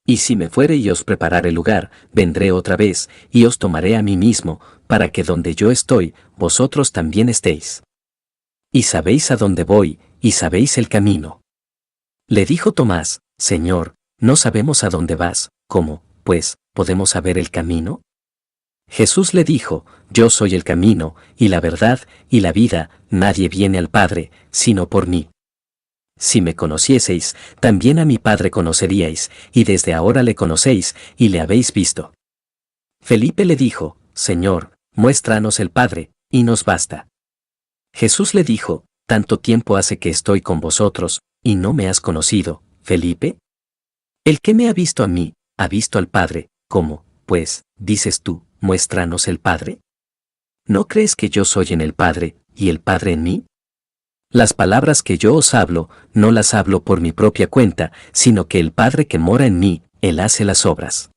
Y si me fuere y os preparare lugar, vendré otra vez, y os tomaré a mí mismo, para que donde yo estoy, vosotros también estéis. Y sabéis a dónde voy, y sabéis el camino. Le dijo Tomás, Señor, no sabemos a dónde vas, ¿cómo, pues, podemos saber el camino? Jesús le dijo, yo soy el camino, y la verdad, y la vida, nadie viene al Padre, sino por mí. Si me conocieseis, también a mi Padre conoceríais, y desde ahora le conocéis, y le habéis visto. Felipe le dijo, Señor, muéstranos el Padre, y nos basta. Jesús le dijo, ¿tanto tiempo hace que estoy con vosotros, y no me has conocido, Felipe? El que me ha visto a mí, ha visto al Padre, ¿cómo, pues, dices tú, muéstranos el Padre? ¿No crees que yo soy en el Padre, y el Padre en mí? Las palabras que yo os hablo, no las hablo por mi propia cuenta, sino que el Padre que mora en mí, Él hace las obras.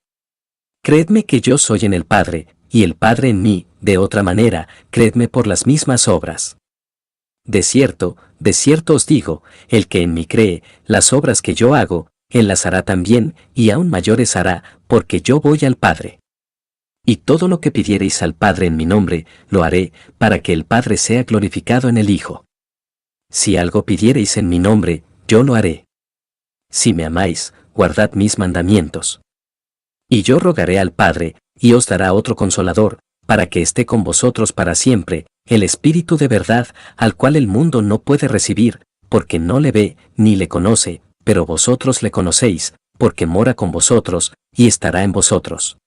Creedme que yo soy en el Padre, y el Padre en mí, de otra manera, creedme por las mismas obras. De cierto os digo, el que en mí cree, las obras que yo hago, Él las hará también, y aún mayores hará, porque yo voy al Padre. Y todo lo que pidiereis al Padre en mi nombre, lo haré, para que el Padre sea glorificado en el Hijo. Si algo pidiereis en mi nombre, yo lo haré. Si me amáis, guardad mis mandamientos. Y yo rogaré al Padre, y os dará otro Consolador, para que esté con vosotros para siempre, el Espíritu de verdad, al cual el mundo no puede recibir, porque no le ve, ni le conoce, pero vosotros le conocéis, porque mora con vosotros, y estará en vosotros.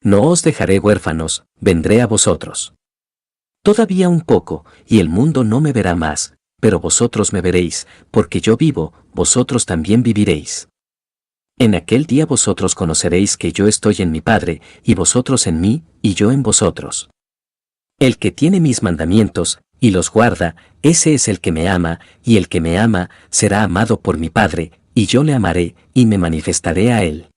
No os dejaré huérfanos, vendré a vosotros. Todavía un poco, y el mundo no me verá más, pero vosotros me veréis, porque yo vivo, vosotros también viviréis. En aquel día vosotros conoceréis que yo estoy en mi Padre, y vosotros en mí, y yo en vosotros. El que tiene mis mandamientos, y los guarda, ese es el que me ama, y el que me ama, será amado por mi Padre, y yo le amaré, y me manifestaré a él.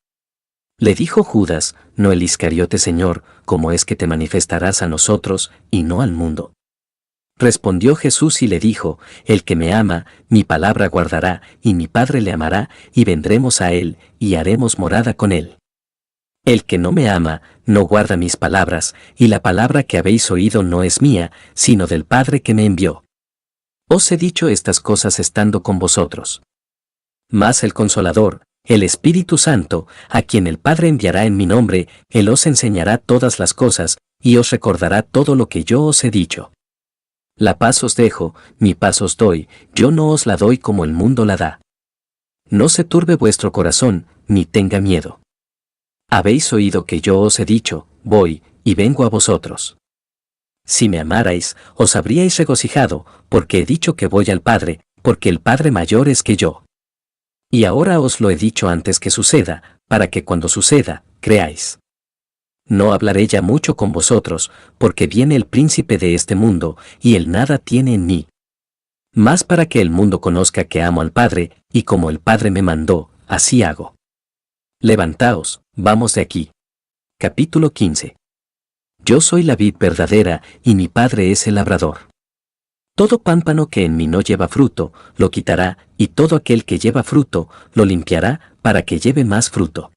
Le dijo Judas, no el Iscariote: Señor, ¿cómo es que te manifestarás a nosotros, y no al mundo? Respondió Jesús y le dijo, el que me ama, mi palabra guardará, y mi Padre le amará, y vendremos a él, y haremos morada con él. El que no me ama, no guarda mis palabras, y la palabra que habéis oído no es mía, sino del Padre que me envió. Os he dicho estas cosas estando con vosotros. Mas el Consolador, el Espíritu Santo, a quien el Padre enviará en mi nombre, él os enseñará todas las cosas, y os recordará todo lo que yo os he dicho. La paz os dejo, mi paz os doy, yo no os la doy como el mundo la da. No se turbe vuestro corazón, ni tenga miedo. Habéis oído que yo os he dicho, voy, y vengo a vosotros. Si me amarais, os habríais regocijado, porque he dicho que voy al Padre, porque el Padre mayor es que yo. Y ahora os lo he dicho antes que suceda, para que cuando suceda, creáis. No hablaré ya mucho con vosotros, porque viene el príncipe de este mundo, y él nada tiene en mí. Mas para que el mundo conozca que amo al Padre, y como el Padre me mandó, así hago. Levantaos, vamos de aquí. Capítulo 15. Yo soy la vid verdadera, y mi Padre es el labrador. Todo pámpano que en mí no lleva fruto, lo quitará, y todo aquel que lleva fruto, lo limpiará, para que lleve más fruto.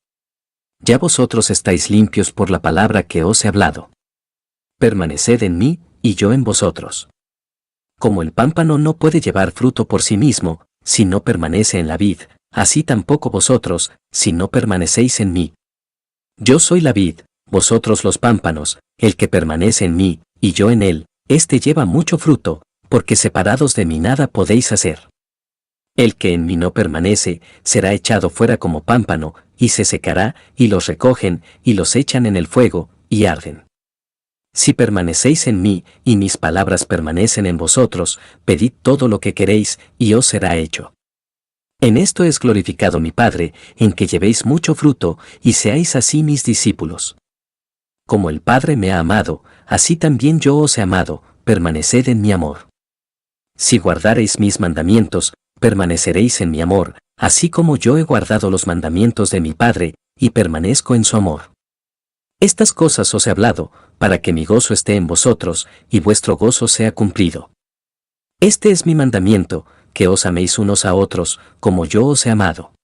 Ya vosotros estáis limpios por la palabra que os he hablado. Permaneced en mí, y yo en vosotros. Como el pámpano no puede llevar fruto por sí mismo, si no permanece en la vid, así tampoco vosotros, si no permanecéis en mí. Yo soy la vid, vosotros los pámpanos, el que permanece en mí, y yo en él, éste lleva mucho fruto, porque separados de mí nada podéis hacer. El que en mí no permanece, será echado fuera como pámpano, y se secará, y los recogen, y los echan en el fuego, y arden. Si permanecéis en mí, y mis palabras permanecen en vosotros, pedid todo lo que queréis, y os será hecho. En esto es glorificado mi Padre, en que llevéis mucho fruto, y seáis así mis discípulos. Como el Padre me ha amado, así también yo os he amado, permaneced en mi amor. Si guardareis mis mandamientos, permaneceréis en mi amor, así como yo he guardado los mandamientos de mi Padre, y permanezco en su amor. Estas cosas os he hablado, para que mi gozo esté en vosotros, y vuestro gozo sea cumplido. Este es mi mandamiento, que os améis unos a otros, como yo os he amado.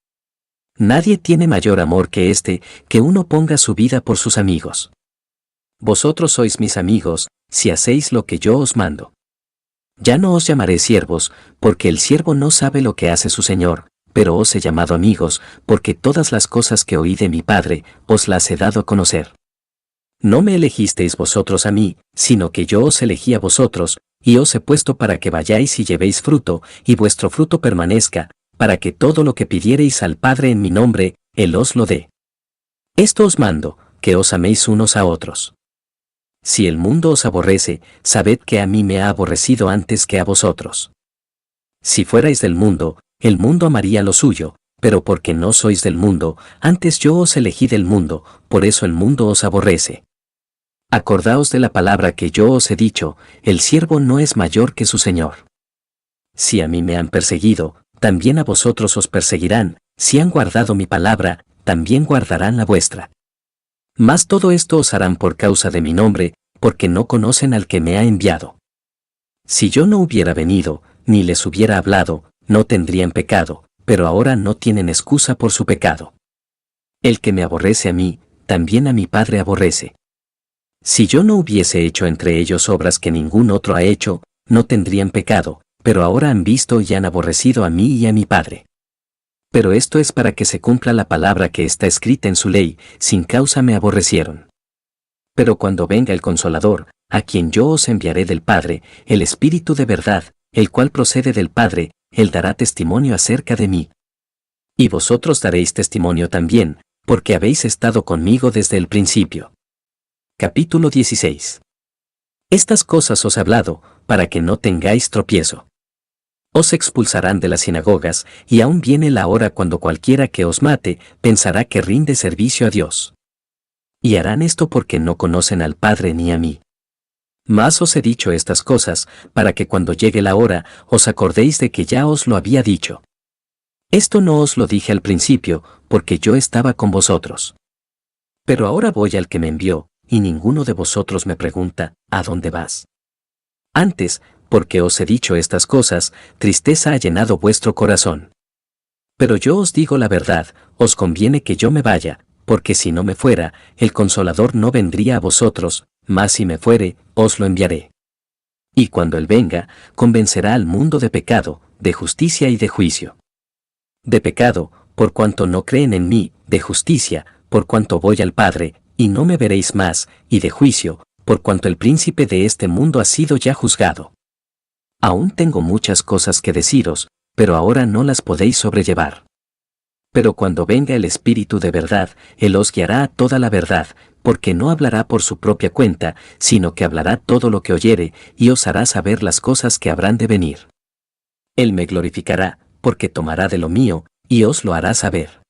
Nadie tiene mayor amor que este, que uno ponga su vida por sus amigos. Vosotros sois mis amigos, si hacéis lo que yo os mando. Ya no os llamaré siervos, porque el siervo no sabe lo que hace su señor, pero os he llamado amigos, porque todas las cosas que oí de mi Padre, os las he dado a conocer. No me elegisteis vosotros a mí, sino que yo os elegí a vosotros, y os he puesto para que vayáis y llevéis fruto, y vuestro fruto permanezca, para que todo lo que pidiereis al Padre en mi nombre, Él os lo dé. Esto os mando, que os améis unos a otros. Si el mundo os aborrece, sabed que a mí me ha aborrecido antes que a vosotros. Si fuerais del mundo, el mundo amaría lo suyo, pero porque no sois del mundo, antes yo os elegí del mundo, por eso el mundo os aborrece. Acordaos de la palabra que yo os he dicho, el siervo no es mayor que su señor. Si a mí me han perseguido, también a vosotros os perseguirán, si han guardado mi palabra, también guardarán la vuestra. Mas todo esto os harán por causa de mi nombre, porque no conocen al que me ha enviado. Si yo no hubiera venido, ni les hubiera hablado, no tendrían pecado, pero ahora no tienen excusa por su pecado. El que me aborrece a mí, también a mi Padre aborrece. Si yo no hubiese hecho entre ellos obras que ningún otro ha hecho, no tendrían pecado, pero ahora han visto y han aborrecido a mí y a mi Padre. Pero esto es para que se cumpla la palabra que está escrita en su ley, sin causa me aborrecieron. Pero cuando venga el Consolador, a quien yo os enviaré del Padre, el Espíritu de verdad, el cual procede del Padre, él dará testimonio acerca de mí. Y vosotros daréis testimonio también, porque habéis estado conmigo desde el principio. Capítulo 16. Estas cosas os he hablado, para que no tengáis tropiezo. Os expulsarán de las sinagogas, y aún viene la hora cuando cualquiera que os mate, pensará que rinde servicio a Dios. Y harán esto porque no conocen al Padre ni a mí. Mas os he dicho estas cosas, para que cuando llegue la hora, os acordéis de que ya os lo había dicho. Esto no os lo dije al principio, porque yo estaba con vosotros. Pero ahora voy al que me envió, y ninguno de vosotros me pregunta, ¿a dónde vas? Antes, porque os he dicho estas cosas, tristeza ha llenado vuestro corazón. Pero yo os digo la verdad, os conviene que yo me vaya, porque si no me fuera, el Consolador no vendría a vosotros, mas si me fuere, os lo enviaré. Y cuando Él venga, convencerá al mundo de pecado, de justicia y de juicio. De pecado, por cuanto no creen en mí, de justicia, por cuanto voy al Padre, y no me veréis más, y de juicio, por cuanto el príncipe de este mundo ha sido ya juzgado. Aún tengo muchas cosas que deciros, pero ahora no las podéis sobrellevar. Pero cuando venga el Espíritu de verdad, Él os guiará a toda la verdad, porque no hablará por su propia cuenta, sino que hablará todo lo que oyere, y os hará saber las cosas que habrán de venir. Él me glorificará, porque tomará de lo mío, y os lo hará saber.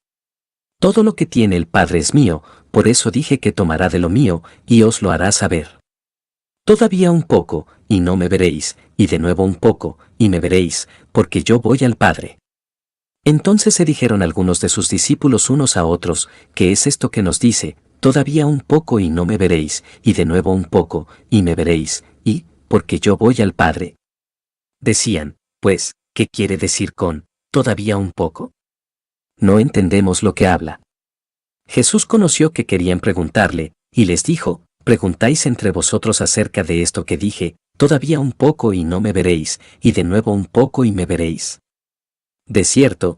Todo lo que tiene el Padre es mío, por eso dije que tomará de lo mío, y os lo hará saber. Todavía un poco, y no me veréis, y de nuevo un poco, y me veréis, porque yo voy al Padre. Entonces se dijeron algunos de sus discípulos unos a otros, ¿qué es esto que nos dice? Todavía un poco y no me veréis, y de nuevo un poco, y me veréis, y, porque yo voy al Padre. Decían, pues, ¿qué quiere decir con, todavía un poco? No entendemos lo que habla. Jesús conoció que querían preguntarle, y les dijo, preguntáis entre vosotros acerca de esto que dije, todavía un poco y no me veréis, y de nuevo un poco y me veréis. De cierto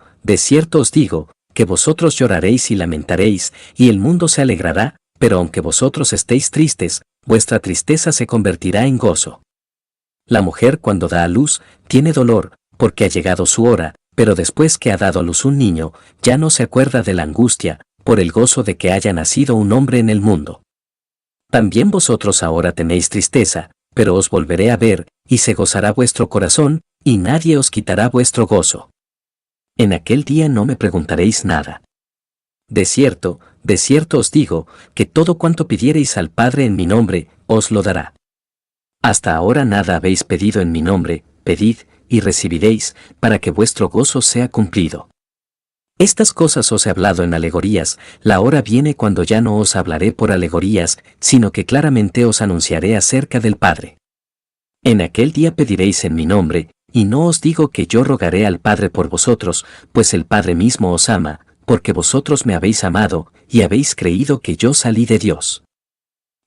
os digo, que vosotros lloraréis y lamentaréis, y el mundo se alegrará, pero aunque vosotros estéis tristes, vuestra tristeza se convertirá en gozo. La mujer cuando da a luz, tiene dolor, porque ha llegado su hora, pero después que ha dado a luz un niño, ya no se acuerda de la angustia, por el gozo de que haya nacido un hombre en el mundo. También vosotros ahora tenéis tristeza, pero os volveré a ver, y se gozará vuestro corazón, y nadie os quitará vuestro gozo. En aquel día no me preguntaréis nada. De cierto os digo, que todo cuanto pidiereis al Padre en mi nombre, os lo dará. Hasta ahora nada habéis pedido en mi nombre, pedid, y recibiréis, para que vuestro gozo sea cumplido. Estas cosas os he hablado en alegorías, la hora viene cuando ya no os hablaré por alegorías, sino que claramente os anunciaré acerca del Padre. En aquel día pediréis en mi nombre, y no os digo que yo rogaré al Padre por vosotros, pues el Padre mismo os ama, porque vosotros me habéis amado, y habéis creído que yo salí de Dios.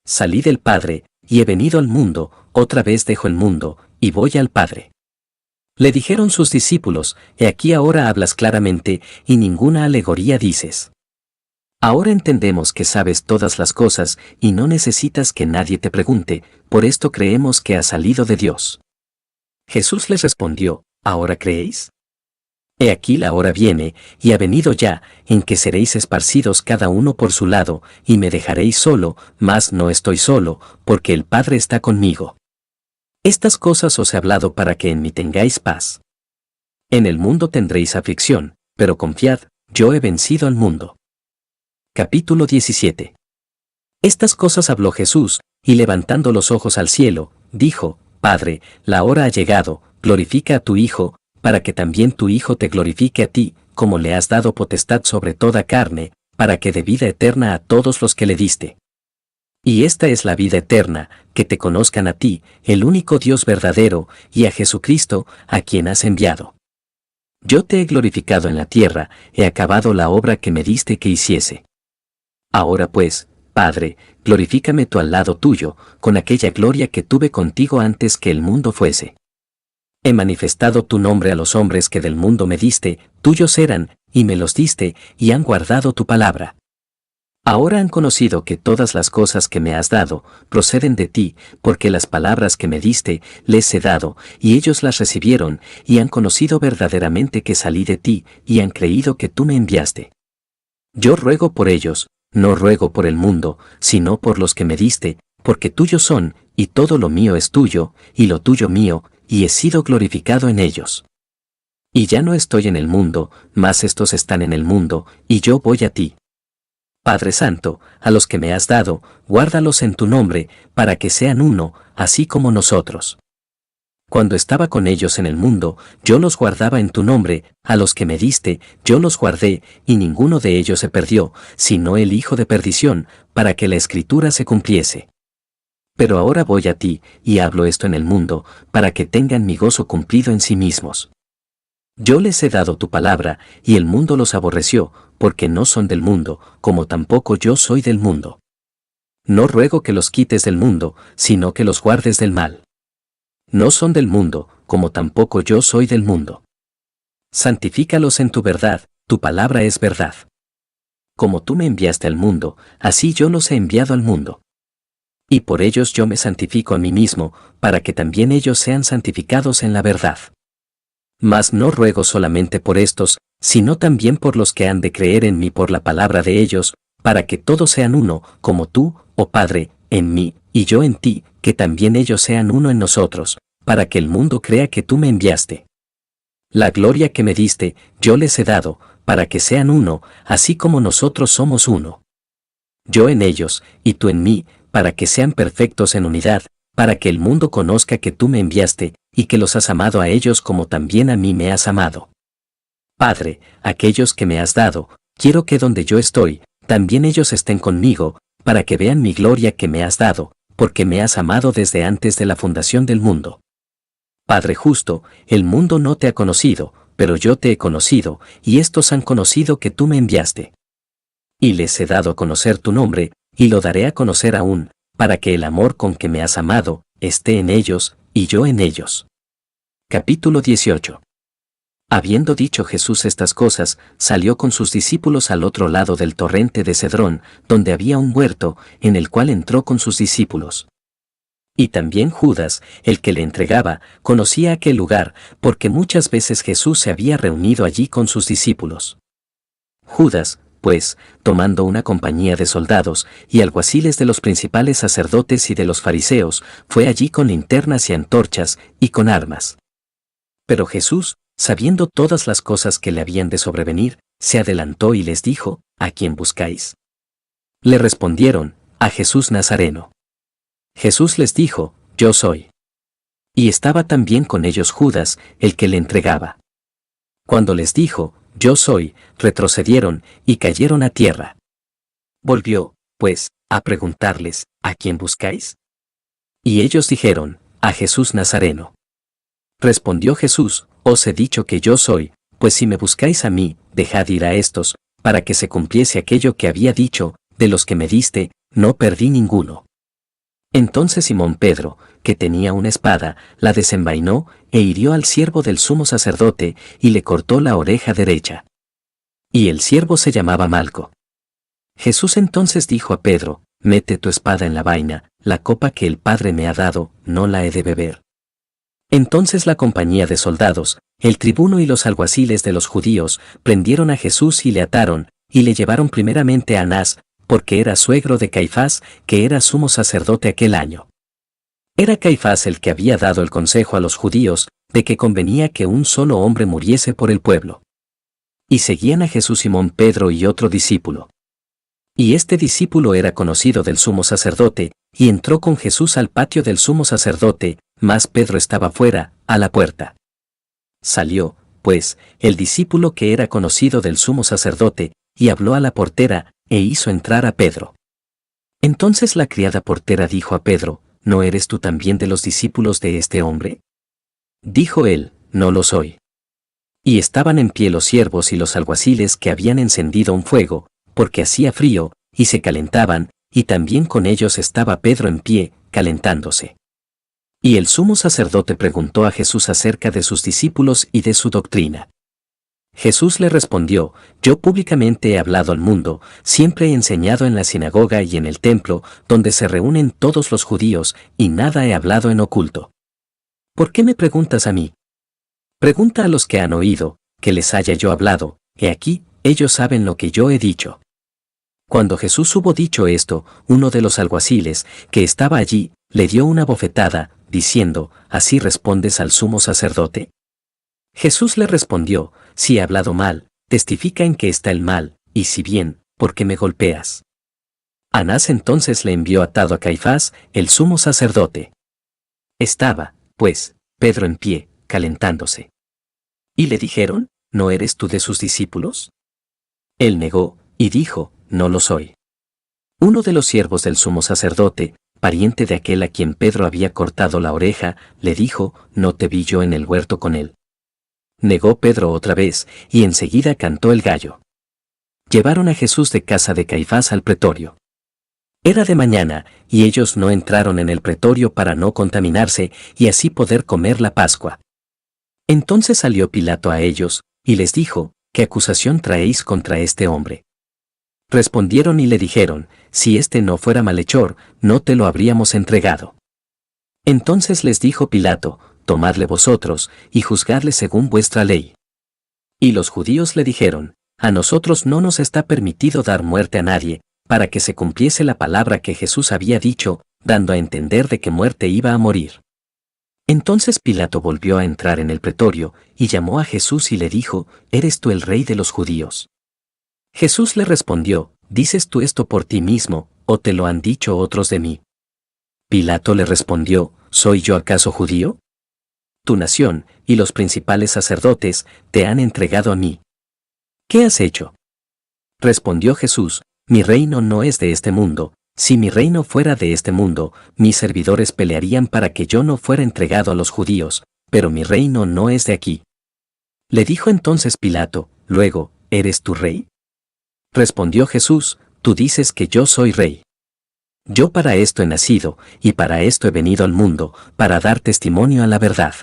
Salí del Padre, y he venido al mundo, otra vez dejo el mundo, y voy al Padre. Le dijeron sus discípulos, he aquí ahora hablas claramente, y ninguna alegoría dices. Ahora entendemos que sabes todas las cosas, y no necesitas que nadie te pregunte, por esto creemos que has salido de Dios. Jesús les respondió, ¿ahora creéis? He aquí la hora viene, y ha venido ya, en que seréis esparcidos cada uno por su lado, y me dejaréis solo, mas no estoy solo, porque el Padre está conmigo. Estas cosas os he hablado para que en mí tengáis paz. En el mundo tendréis aflicción, pero confiad, yo he vencido al mundo. Capítulo 17. Estas cosas habló Jesús, y levantando los ojos al cielo, dijo, Padre, la hora ha llegado, glorifica a tu Hijo, para que también tu Hijo te glorifique a ti, como le has dado potestad sobre toda carne, para que dé vida eterna a todos los que le diste. Y esta es la vida eterna, que te conozcan a ti, el único Dios verdadero, y a Jesucristo, a quien has enviado. Yo te he glorificado en la tierra, he acabado la obra que me diste que hiciese. Ahora pues, Padre, glorifícame tú al lado tuyo, con aquella gloria que tuve contigo antes que el mundo fuese. He manifestado tu nombre a los hombres que del mundo me diste, tuyos eran, y me los diste, y han guardado tu palabra. Ahora han conocido que todas las cosas que me has dado, proceden de ti, porque las palabras que me diste, les he dado, y ellos las recibieron, y han conocido verdaderamente que salí de ti, y han creído que tú me enviaste. Yo ruego por ellos, no ruego por el mundo, sino por los que me diste, porque tuyos son, y todo lo mío es tuyo, y lo tuyo mío, y he sido glorificado en ellos. Y ya no estoy en el mundo, mas estos están en el mundo, y yo voy a ti. Padre Santo, a los que me has dado, guárdalos en tu nombre, para que sean uno, así como nosotros. Cuando estaba con ellos en el mundo, yo los guardaba en tu nombre, a los que me diste, yo los guardé, y ninguno de ellos se perdió, sino el hijo de perdición, para que la escritura se cumpliese. Pero ahora voy a ti, y hablo esto en el mundo, para que tengan mi gozo cumplido en sí mismos. Yo les he dado tu palabra, y el mundo los aborreció, porque no son del mundo, como tampoco yo soy del mundo. No ruego que los quites del mundo, sino que los guardes del mal. No son del mundo, como tampoco yo soy del mundo. Santifícalos en tu verdad, tu palabra es verdad. Como tú me enviaste al mundo, así yo los he enviado al mundo. Y por ellos yo me santifico a mí mismo, para que también ellos sean santificados en la verdad. Mas no ruego solamente por estos, sino también por los que han de creer en mí por la palabra de ellos, para que todos sean uno, como tú, oh Padre, en mí, y yo en ti, que también ellos sean uno en nosotros, para que el mundo crea que tú me enviaste. La gloria que me diste, yo les he dado, para que sean uno, así como nosotros somos uno. Yo en ellos, y tú en mí, para que sean perfectos en unidad, para que el mundo conozca que tú me enviaste, y que los has amado a ellos como también a mí me has amado. Padre, aquellos que me has dado, quiero que donde yo estoy, también ellos estén conmigo, para que vean mi gloria que me has dado, porque me has amado desde antes de la fundación del mundo. Padre justo, el mundo no te ha conocido, pero yo te he conocido, y estos han conocido que tú me enviaste. Y les he dado a conocer tu nombre, y lo daré a conocer aún, para que el amor con que me has amado, esté en ellos, y yo en ellos. Capítulo 18. Habiendo dicho Jesús estas cosas, salió con sus discípulos al otro lado del torrente de Cedrón, donde había un huerto, en el cual entró con sus discípulos. Y también Judas, el que le entregaba, conocía aquel lugar, porque muchas veces Jesús se había reunido allí con sus discípulos. Judas, pues, tomando una compañía de soldados y alguaciles de los principales sacerdotes y de los fariseos, fue allí con linternas y antorchas, y con armas. Pero Jesús, sabiendo todas las cosas que le habían de sobrevenir, se adelantó y les dijo, ¿a quién buscáis? Le respondieron, a Jesús Nazareno. Jesús les dijo, yo soy. Y estaba también con ellos Judas, el que le entregaba. Cuando les dijo, yo soy, retrocedieron, y cayeron a tierra. Volvió, pues, a preguntarles, ¿a quién buscáis? Y ellos dijeron, a Jesús Nazareno. Respondió Jesús, os he dicho que yo soy, pues si me buscáis a mí, dejad ir a estos, para que se cumpliese aquello que había dicho, de los que me diste, no perdí ninguno. Entonces Simón Pedro, que tenía una espada, la desenvainó, e hirió al siervo del sumo sacerdote, y le cortó la oreja derecha. Y el siervo se llamaba Malco. Jesús entonces dijo a Pedro, mete tu espada en la vaina, la copa que el Padre me ha dado, no la he de beber. Entonces la compañía de soldados, el tribuno y los alguaciles de los judíos, prendieron a Jesús y le ataron, y le llevaron primeramente a Anás, porque era suegro de Caifás, que era sumo sacerdote aquel año. Era Caifás el que había dado el consejo a los judíos, de que convenía que un solo hombre muriese por el pueblo. Y seguían a Jesús Simón Pedro y otro discípulo. Y este discípulo era conocido del sumo sacerdote, y entró con Jesús al patio del sumo sacerdote, mas Pedro estaba fuera, a la puerta. Salió, pues, el discípulo que era conocido del sumo sacerdote, y habló a la portera, e hizo entrar a Pedro. Entonces la criada portera dijo a Pedro, ¿no eres tú también de los discípulos de este hombre? Dijo él, no lo soy. Y estaban en pie los siervos y los alguaciles que habían encendido un fuego, porque hacía frío, y se calentaban, y también con ellos estaba Pedro en pie, calentándose. Y el sumo sacerdote preguntó a Jesús acerca de sus discípulos y de su doctrina. Jesús le respondió, yo públicamente he hablado al mundo, siempre he enseñado en la sinagoga y en el templo, donde se reúnen todos los judíos, y nada he hablado en oculto. ¿Por qué me preguntas a mí? Pregunta a los que han oído, que les haya yo hablado, he aquí, ellos saben lo que yo he dicho. Cuando Jesús hubo dicho esto, uno de los alguaciles, que estaba allí, le dio una bofetada, diciendo, ¿así respondes al sumo sacerdote? Jesús le respondió, si he hablado mal, testifica en que está el mal, y si bien, ¿por qué me golpeas? Anás entonces le envió atado a Caifás, el sumo sacerdote. Estaba, pues, Pedro en pie, calentándose. Y le dijeron, ¿no eres tú de sus discípulos? Él negó, y dijo, no lo soy. Uno de los siervos del sumo sacerdote, pariente de aquel a quien Pedro había cortado la oreja, le dijo, ¿no te vi yo en el huerto con él? Negó Pedro otra vez, y enseguida cantó el gallo. Llevaron a Jesús de casa de Caifás al pretorio. Era de mañana, y ellos no entraron en el pretorio para no contaminarse, y así poder comer la Pascua. Entonces salió Pilato a ellos, y les dijo, ¿qué acusación traéis contra este hombre? Respondieron y le dijeron, si éste no fuera malhechor, no te lo habríamos entregado. Entonces les dijo Pilato, tomadle vosotros, y juzgadle según vuestra ley. Y los judíos le dijeron, a nosotros no nos está permitido dar muerte a nadie, para que se cumpliese la palabra que Jesús había dicho, dando a entender de qué muerte iba a morir. Entonces Pilato volvió a entrar en el pretorio, y llamó a Jesús y le dijo, ¿eres tú el rey de los judíos? Jesús le respondió, ¿dices tú esto por ti mismo, o te lo han dicho otros de mí? Pilato le respondió, ¿soy yo acaso judío? Tu nación, y los principales sacerdotes, te han entregado a mí. ¿Qué has hecho? Respondió Jesús, mi reino no es de este mundo. Si mi reino fuera de este mundo, mis servidores pelearían para que yo no fuera entregado a los judíos, pero mi reino no es de aquí. Le dijo entonces Pilato, luego, ¿eres tú rey? Respondió Jesús, tú dices que yo soy rey. Yo para esto he nacido, y para esto he venido al mundo, para dar testimonio a la verdad.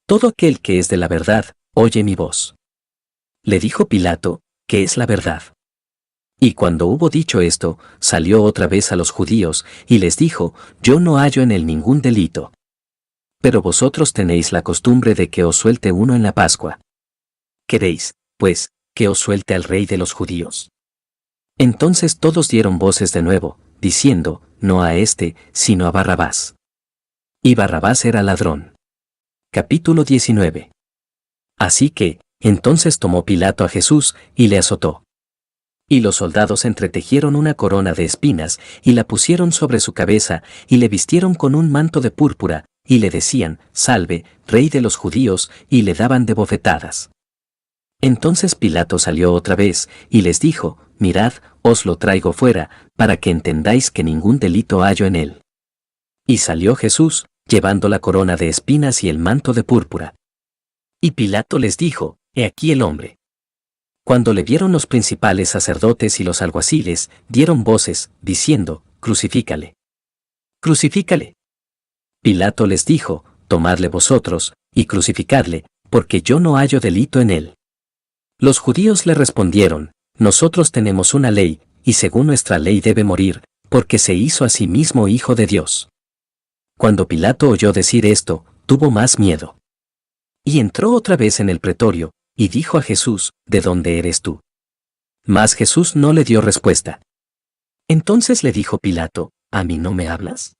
Todo aquel que es de la verdad, oye mi voz. Le dijo Pilato, ¿qué es la verdad? Y cuando hubo dicho esto, salió otra vez a los judíos, y les dijo, yo no hallo en él ningún delito. Pero vosotros tenéis la costumbre de que os suelte uno en la Pascua. ¿Queréis, pues, que os suelte al rey de los judíos? Entonces todos dieron voces de nuevo, diciendo, no a este, sino a Barrabás. Y Barrabás era ladrón. Capítulo 19. Así que, entonces tomó Pilato a Jesús, y le azotó. Y los soldados entretejieron una corona de espinas, y la pusieron sobre su cabeza, y le vistieron con un manto de púrpura, y le decían, Salve, Rey de los judíos, y le daban de bofetadas. Entonces Pilato salió otra vez, y les dijo, Mirad, os lo traigo fuera, para que entendáis que ningún delito hallo en él. Y salió Jesús, llevando la corona de espinas y el manto de púrpura. Y Pilato les dijo, He aquí el hombre. Cuando le vieron los principales sacerdotes y los alguaciles, dieron voces, diciendo, Crucifícale. Crucifícale. Pilato les dijo, Tomadle vosotros, y crucificadle, porque yo no hallo delito en él. Los judíos le respondieron, Nosotros tenemos una ley, y según nuestra ley debe morir, porque se hizo a sí mismo hijo de Dios. Cuando Pilato oyó decir esto, tuvo más miedo. Y entró otra vez en el pretorio, y dijo a Jesús, ¿de dónde eres tú? Mas Jesús no le dio respuesta. Entonces le dijo Pilato, ¿a mí no me hablas?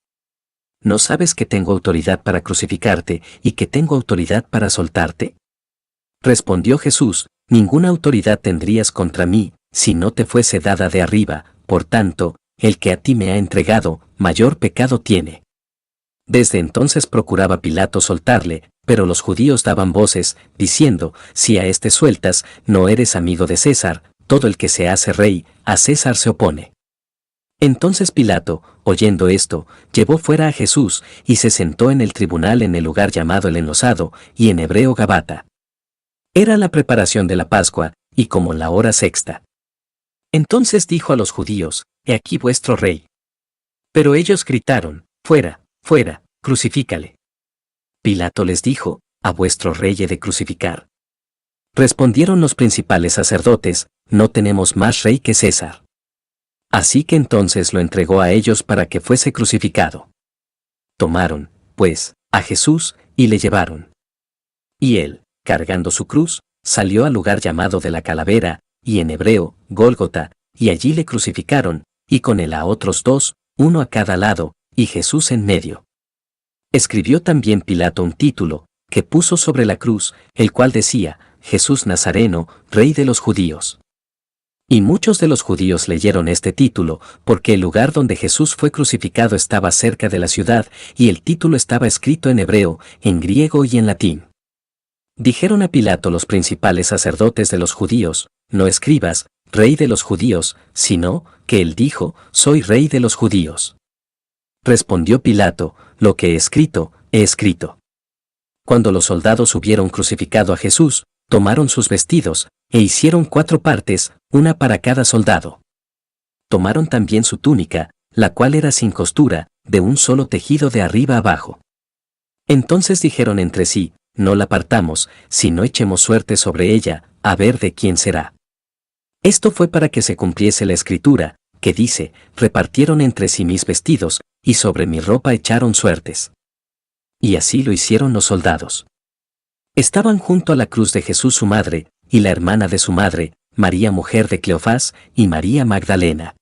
¿No sabes que tengo autoridad para crucificarte y que tengo autoridad para soltarte? Respondió Jesús, ninguna autoridad tendrías contra mí, si no te fuese dada de arriba, por tanto, el que a ti me ha entregado, mayor pecado tiene. Desde entonces procuraba Pilato soltarle, pero los judíos daban voces, diciendo, si a este sueltas, no eres amigo de César, todo el que se hace rey, a César se opone. Entonces Pilato, oyendo esto, llevó fuera a Jesús, y se sentó en el tribunal en el lugar llamado el Enlosado, y en hebreo Gabata. Era la preparación de la Pascua, y como la hora sexta. Entonces dijo a los judíos, He aquí vuestro rey. Pero ellos gritaron, Fuera, fuera, crucifícale. Pilato les dijo, ¿a vuestro rey he de crucificar? Respondieron los principales sacerdotes, no tenemos más rey que César. Así que entonces lo entregó a ellos para que fuese crucificado. Tomaron, pues, a Jesús, y le llevaron. Y él, cargando su cruz, salió al lugar llamado de la Calavera, y en hebreo, Gólgota, y allí le crucificaron, y con él a otros dos, uno a cada lado, y Jesús en medio. Escribió también Pilato un título, que puso sobre la cruz, el cual decía, Jesús Nazareno, Rey de los Judíos. Y muchos de los judíos leyeron este título, porque el lugar donde Jesús fue crucificado estaba cerca de la ciudad, y el título estaba escrito en hebreo, en griego y en latín. Dijeron a Pilato los principales sacerdotes de los judíos: no escribas, rey de los judíos, sino, que él dijo: soy rey de los judíos. Respondió Pilato: lo que he escrito, he escrito. Cuando los soldados hubieron crucificado a Jesús, tomaron sus vestidos, e hicieron 4 partes, una para cada soldado. Tomaron también su túnica, la cual era sin costura, de un solo tejido de arriba abajo. Entonces dijeron entre sí: no la partamos, sino echemos suerte sobre ella, a ver de quién será. Esto fue para que se cumpliese la escritura, que dice: repartieron entre sí mis vestidos, y sobre mi ropa echaron suertes. Y así lo hicieron los soldados. Estaban junto a la cruz de Jesús su madre, y la hermana de su madre, María mujer de Cleofás, y María Magdalena.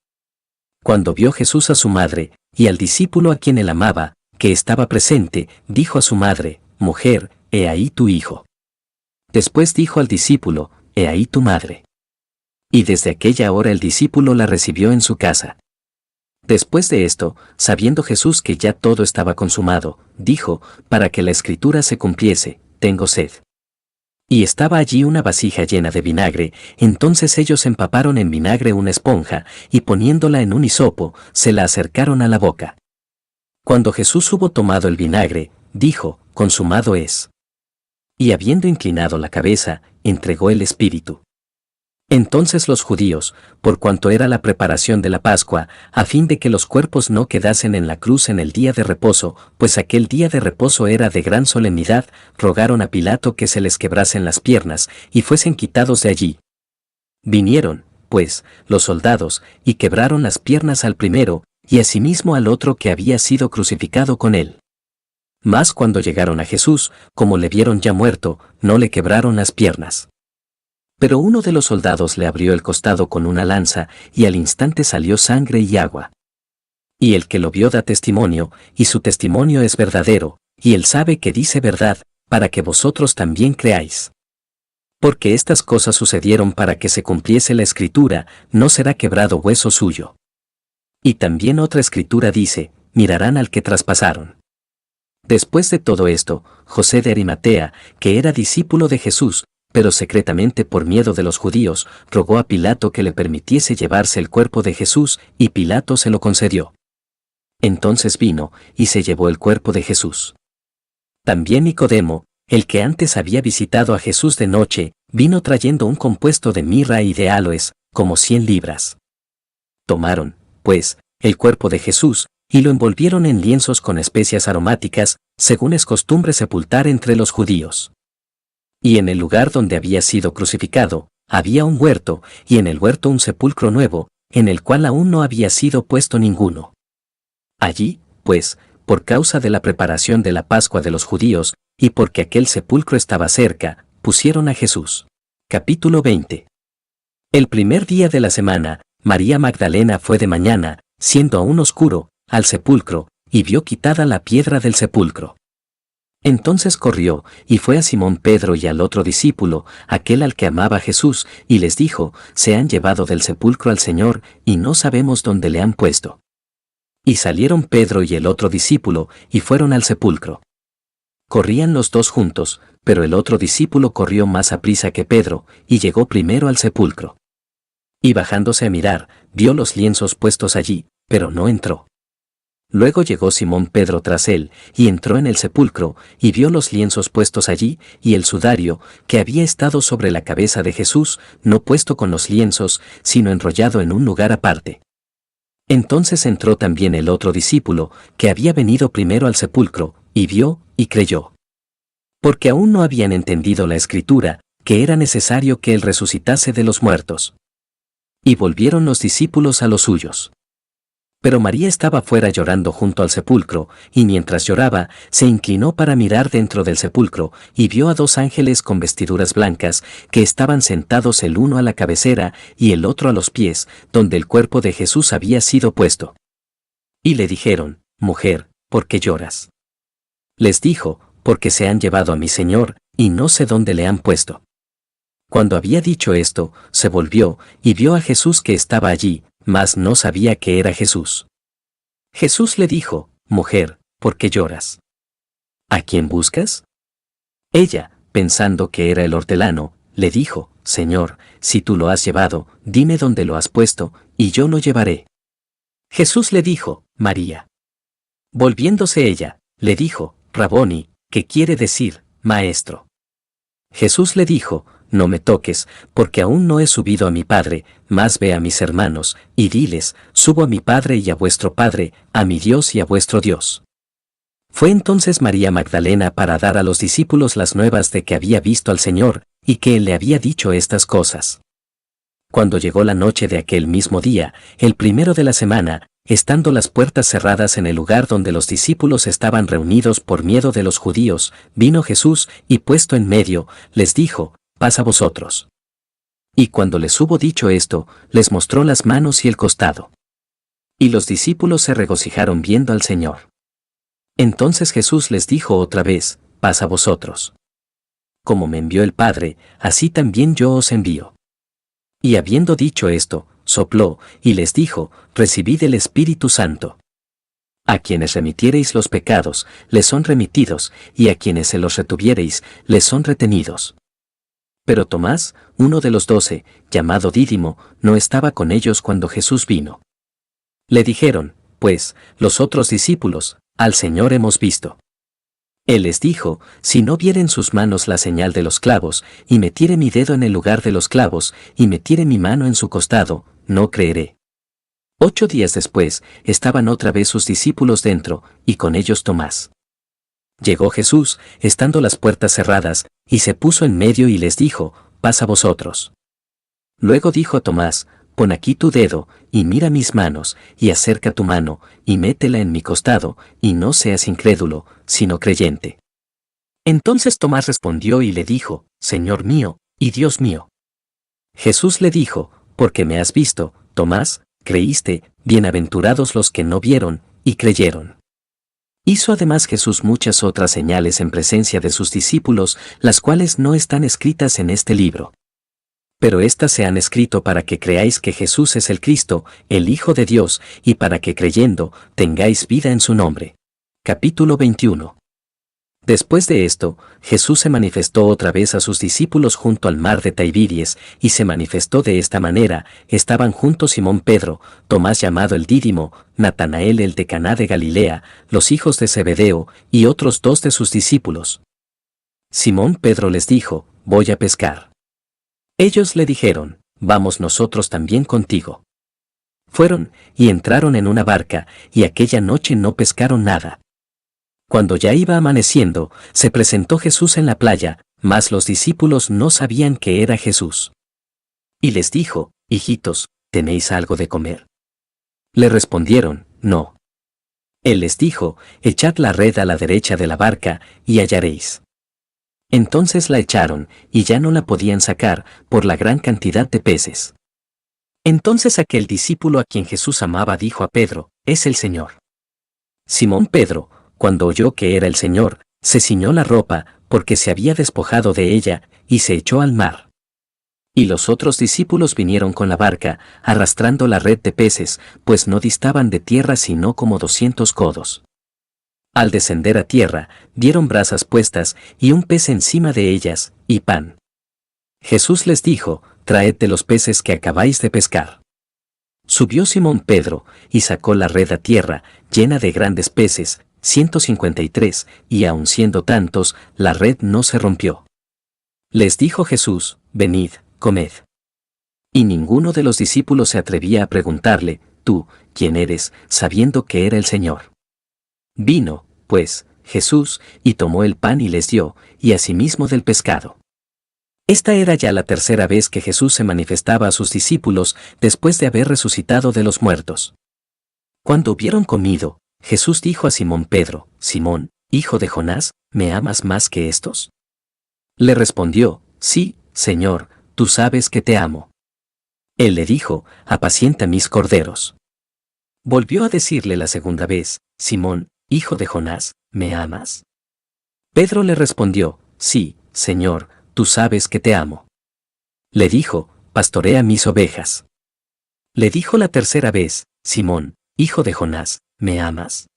Cuando vio Jesús a su madre, y al discípulo a quien él amaba, que estaba presente, dijo a su madre: mujer, he ahí tu hijo. Después dijo al discípulo: he ahí tu madre. Y desde aquella hora el discípulo la recibió en su casa. Después de esto, sabiendo Jesús que ya todo estaba consumado, dijo, para que la escritura se cumpliese: tengo sed. Y estaba allí una vasija llena de vinagre, entonces ellos empaparon en vinagre una esponja, y poniéndola en un hisopo, se la acercaron a la boca. Cuando Jesús hubo tomado el vinagre, dijo: consumado es. Y habiendo inclinado la cabeza, entregó el espíritu. Entonces los judíos, por cuanto era la preparación de la Pascua, a fin de que los cuerpos no quedasen en la cruz en el día de reposo, pues aquel día de reposo era de gran solemnidad, rogaron a Pilato que se les quebrasen las piernas, y fuesen quitados de allí. Vinieron, pues, los soldados, y quebraron las piernas al primero, y asimismo al otro que había sido crucificado con él. Mas cuando llegaron a Jesús, como le vieron ya muerto, no le quebraron las piernas. Pero uno de los soldados le abrió el costado con una lanza, y al instante salió sangre y agua. Y el que lo vio da testimonio, y su testimonio es verdadero, y él sabe que dice verdad, para que vosotros también creáis. Porque estas cosas sucedieron para que se cumpliese la escritura: no será quebrado hueso suyo. Y también otra escritura dice: mirarán al que traspasaron. Después de todo esto, José de Arimatea, que era discípulo de Jesús, pero secretamente por miedo de los judíos, rogó a Pilato que le permitiese llevarse el cuerpo de Jesús, y Pilato se lo concedió. Entonces vino, y se llevó el cuerpo de Jesús. También Nicodemo, el que antes había visitado a Jesús de noche, vino trayendo un compuesto de mirra y de áloes, como 100 libras. Tomaron, pues, el cuerpo de Jesús, y lo envolvieron en lienzos con especias aromáticas, según es costumbre sepultar entre los judíos. Y en el lugar donde había sido crucificado, había un huerto, y en el huerto un sepulcro nuevo, en el cual aún no había sido puesto ninguno. Allí, pues, por causa de la preparación de la Pascua de los judíos, y porque aquel sepulcro estaba cerca, pusieron a Jesús. Capítulo 20. El primer día de la semana, María Magdalena fue de mañana, siendo aún oscuro, al sepulcro, y vio quitada la piedra del sepulcro. Entonces corrió, y fue a Simón Pedro y al otro discípulo, aquel al que amaba Jesús, y les dijo: se han llevado del sepulcro al Señor, y no sabemos dónde le han puesto. Y salieron Pedro y el otro discípulo, y fueron al sepulcro. Corrían los dos juntos, pero el otro discípulo corrió más aprisa que Pedro, y llegó primero al sepulcro. Y bajándose a mirar, vio los lienzos puestos allí, pero no entró. Luego llegó Simón Pedro tras él, y entró en el sepulcro, y vio los lienzos puestos allí, y el sudario, que había estado sobre la cabeza de Jesús, no puesto con los lienzos, sino enrollado en un lugar aparte. Entonces entró también el otro discípulo, que había venido primero al sepulcro, y vio, y creyó. Porque aún no habían entendido la Escritura, que era necesario que él resucitase de los muertos. Y volvieron los discípulos a los suyos. Pero María estaba fuera llorando junto al sepulcro, y mientras lloraba, se inclinó para mirar dentro del sepulcro, y vio a 2 ángeles con vestiduras blancas, que estaban sentados el uno a la cabecera y el otro a los pies, donde el cuerpo de Jesús había sido puesto. Y le dijeron: mujer, ¿por qué lloras? Les dijo: porque se han llevado a mi Señor, y no sé dónde le han puesto. Cuando había dicho esto, se volvió, y vio a Jesús que estaba allí, mas no sabía que era Jesús. Jesús le dijo, Mujer, ¿por qué lloras? ¿A quién buscas? Ella, pensando que era el hortelano, le dijo, Señor, si tú lo has llevado, dime dónde lo has puesto, y yo lo llevaré. Jesús le dijo, María. Volviéndose ella, le dijo, Raboni, que quiere decir, Maestro. Jesús le dijo, No me toques, porque aún no he subido a mi Padre, mas ve a mis hermanos, y diles, Subo a mi Padre y a vuestro Padre, a mi Dios y a vuestro Dios. Fue entonces María Magdalena para dar a los discípulos las nuevas de que había visto al Señor, y que Él le había dicho estas cosas. Cuando llegó la noche de aquel mismo día, el primero de la semana, estando las puertas cerradas en el lugar donde los discípulos estaban reunidos por miedo de los judíos, vino Jesús, y puesto en medio, les dijo, Paz a vosotros. Y cuando les hubo dicho esto, les mostró las manos y el costado. Y los discípulos se regocijaron viendo al Señor. Entonces Jesús les dijo otra vez, Paz a vosotros. Como me envió el Padre, así también yo os envío. Y habiendo dicho esto, sopló, y les dijo, Recibid el Espíritu Santo. A quienes remitiereis los pecados, les son remitidos, y a quienes se los retuviereis, les son retenidos. Pero Tomás, uno de los 12, llamado Dídimo, no estaba con ellos cuando Jesús vino. Le dijeron, pues, los otros discípulos, Al Señor hemos visto. Él les dijo, Si no viere en sus manos la señal de los clavos, y metiere mi dedo en el lugar de los clavos, y metiere mi mano en su costado, no creeré. 8 días después, estaban otra vez sus discípulos dentro, y con ellos Tomás. Llegó Jesús, estando las puertas cerradas, y se puso en medio y les dijo, Paz a vosotros. Luego dijo a Tomás, Pon aquí tu dedo, y mira mis manos, y acerca tu mano, y métela en mi costado, y no seas incrédulo, sino creyente. Entonces Tomás respondió y le dijo, Señor mío, y Dios mío. Jesús le dijo, Porque me has visto, Tomás, creíste, bienaventurados los que no vieron, y creyeron. Hizo además Jesús muchas otras señales en presencia de sus discípulos, las cuales no están escritas en este libro. Pero éstas se han escrito para que creáis que Jesús es el Cristo, el Hijo de Dios, y para que creyendo, tengáis vida en su nombre. Capítulo 21. Después de esto, Jesús se manifestó otra vez a sus discípulos junto al mar de Tiberias, y se manifestó de esta manera, estaban juntos Simón Pedro, Tomás llamado el Dídimo, Natanael el de Caná de Galilea, los hijos de Zebedeo, y otros 2 de sus discípulos. Simón Pedro les dijo, Voy a pescar. Ellos le dijeron, Vamos nosotros también contigo. Fueron, y entraron en una barca, y aquella noche no pescaron nada. Cuando ya iba amaneciendo, se presentó Jesús en la playa, mas los discípulos no sabían que era Jesús. Y les dijo, Hijitos, ¿tenéis algo de comer? Le respondieron, No. Él les dijo, Echad la red a la derecha de la barca, y hallaréis. Entonces la echaron, y ya no la podían sacar, por la gran cantidad de peces. Entonces aquel discípulo a quien Jesús amaba dijo a Pedro, Es el Señor. Simón Pedro, cuando oyó que era el Señor, se ciñó la ropa, porque se había despojado de ella, y se echó al mar. Y los otros discípulos vinieron con la barca, arrastrando la red de peces, pues no distaban de tierra sino como 200 codos. Al descender a tierra, dieron brasas puestas, y un pez encima de ellas, y pan. Jesús les dijo, Traed de los peces que acabáis de pescar. Subió Simón Pedro, y sacó la red a tierra, llena de grandes peces, 153, y aun siendo tantos, la red no se rompió. Les dijo Jesús, Venid, comed. Y ninguno de los discípulos se atrevía a preguntarle, Tú, ¿quién eres?, sabiendo que era el Señor. Vino, pues, Jesús, y tomó el pan y les dio, y asimismo del pescado. Esta era ya la tercera vez que Jesús se manifestaba a sus discípulos después de haber resucitado de los muertos. Cuando hubieron comido, Jesús dijo a Simón Pedro, Simón, hijo de Jonás, ¿me amas más que estos? Le respondió, Sí, Señor, tú sabes que te amo. Él le dijo, Apacienta mis corderos. Volvió a decirle la segunda vez, Simón, hijo de Jonás, ¿me amas? Pedro le respondió, Sí, Señor, tú sabes que te amo. Le dijo, pastorea mis ovejas. Le dijo la tercera vez, Simón, hijo de Jonás, ¿me amas?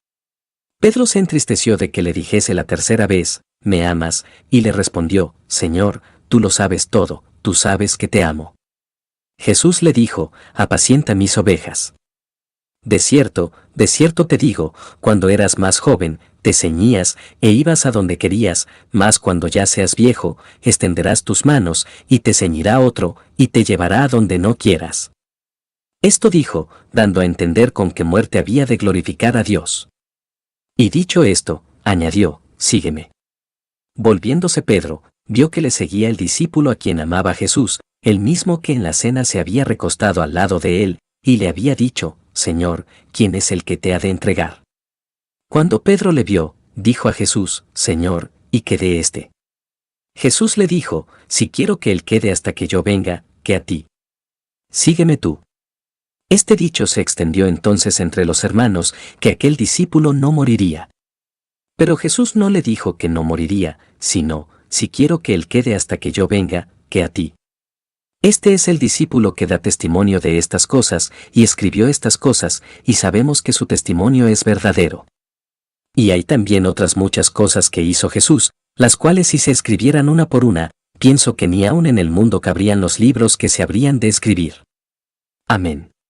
Pedro se entristeció de que le dijese la tercera vez, ¿me amas? Y le respondió, Señor, tú lo sabes todo, tú sabes que te amo. Jesús le dijo, apacienta mis ovejas. De cierto te digo, cuando eras más joven, te ceñías e ibas a donde querías, mas cuando ya seas viejo, extenderás tus manos, y te ceñirá otro, y te llevará a donde no quieras. Esto dijo, dando a entender con qué muerte había de glorificar a Dios. Y dicho esto, añadió, sígueme. Volviéndose Pedro, vio que le seguía el discípulo a quien amaba Jesús, el mismo que en la cena se había recostado al lado de él, y le había dicho, Señor, ¿quién es el que te ha de entregar? Cuando Pedro le vio, dijo a Jesús, Señor, ¿y qué de éste? Jesús le dijo, si quiero que él quede hasta que yo venga, que a ti. Sígueme tú. Este dicho se extendió entonces entre los hermanos, que aquel discípulo no moriría. Pero Jesús no le dijo que no moriría, sino, si quiero que él quede hasta que yo venga, que a ti. Este es el discípulo que da testimonio de estas cosas, y escribió estas cosas, y sabemos que su testimonio es verdadero. Y hay también otras muchas cosas que hizo Jesús, las cuales si se escribieran una por una, pienso que ni aun en el mundo cabrían los libros que se habrían de escribir. Amén.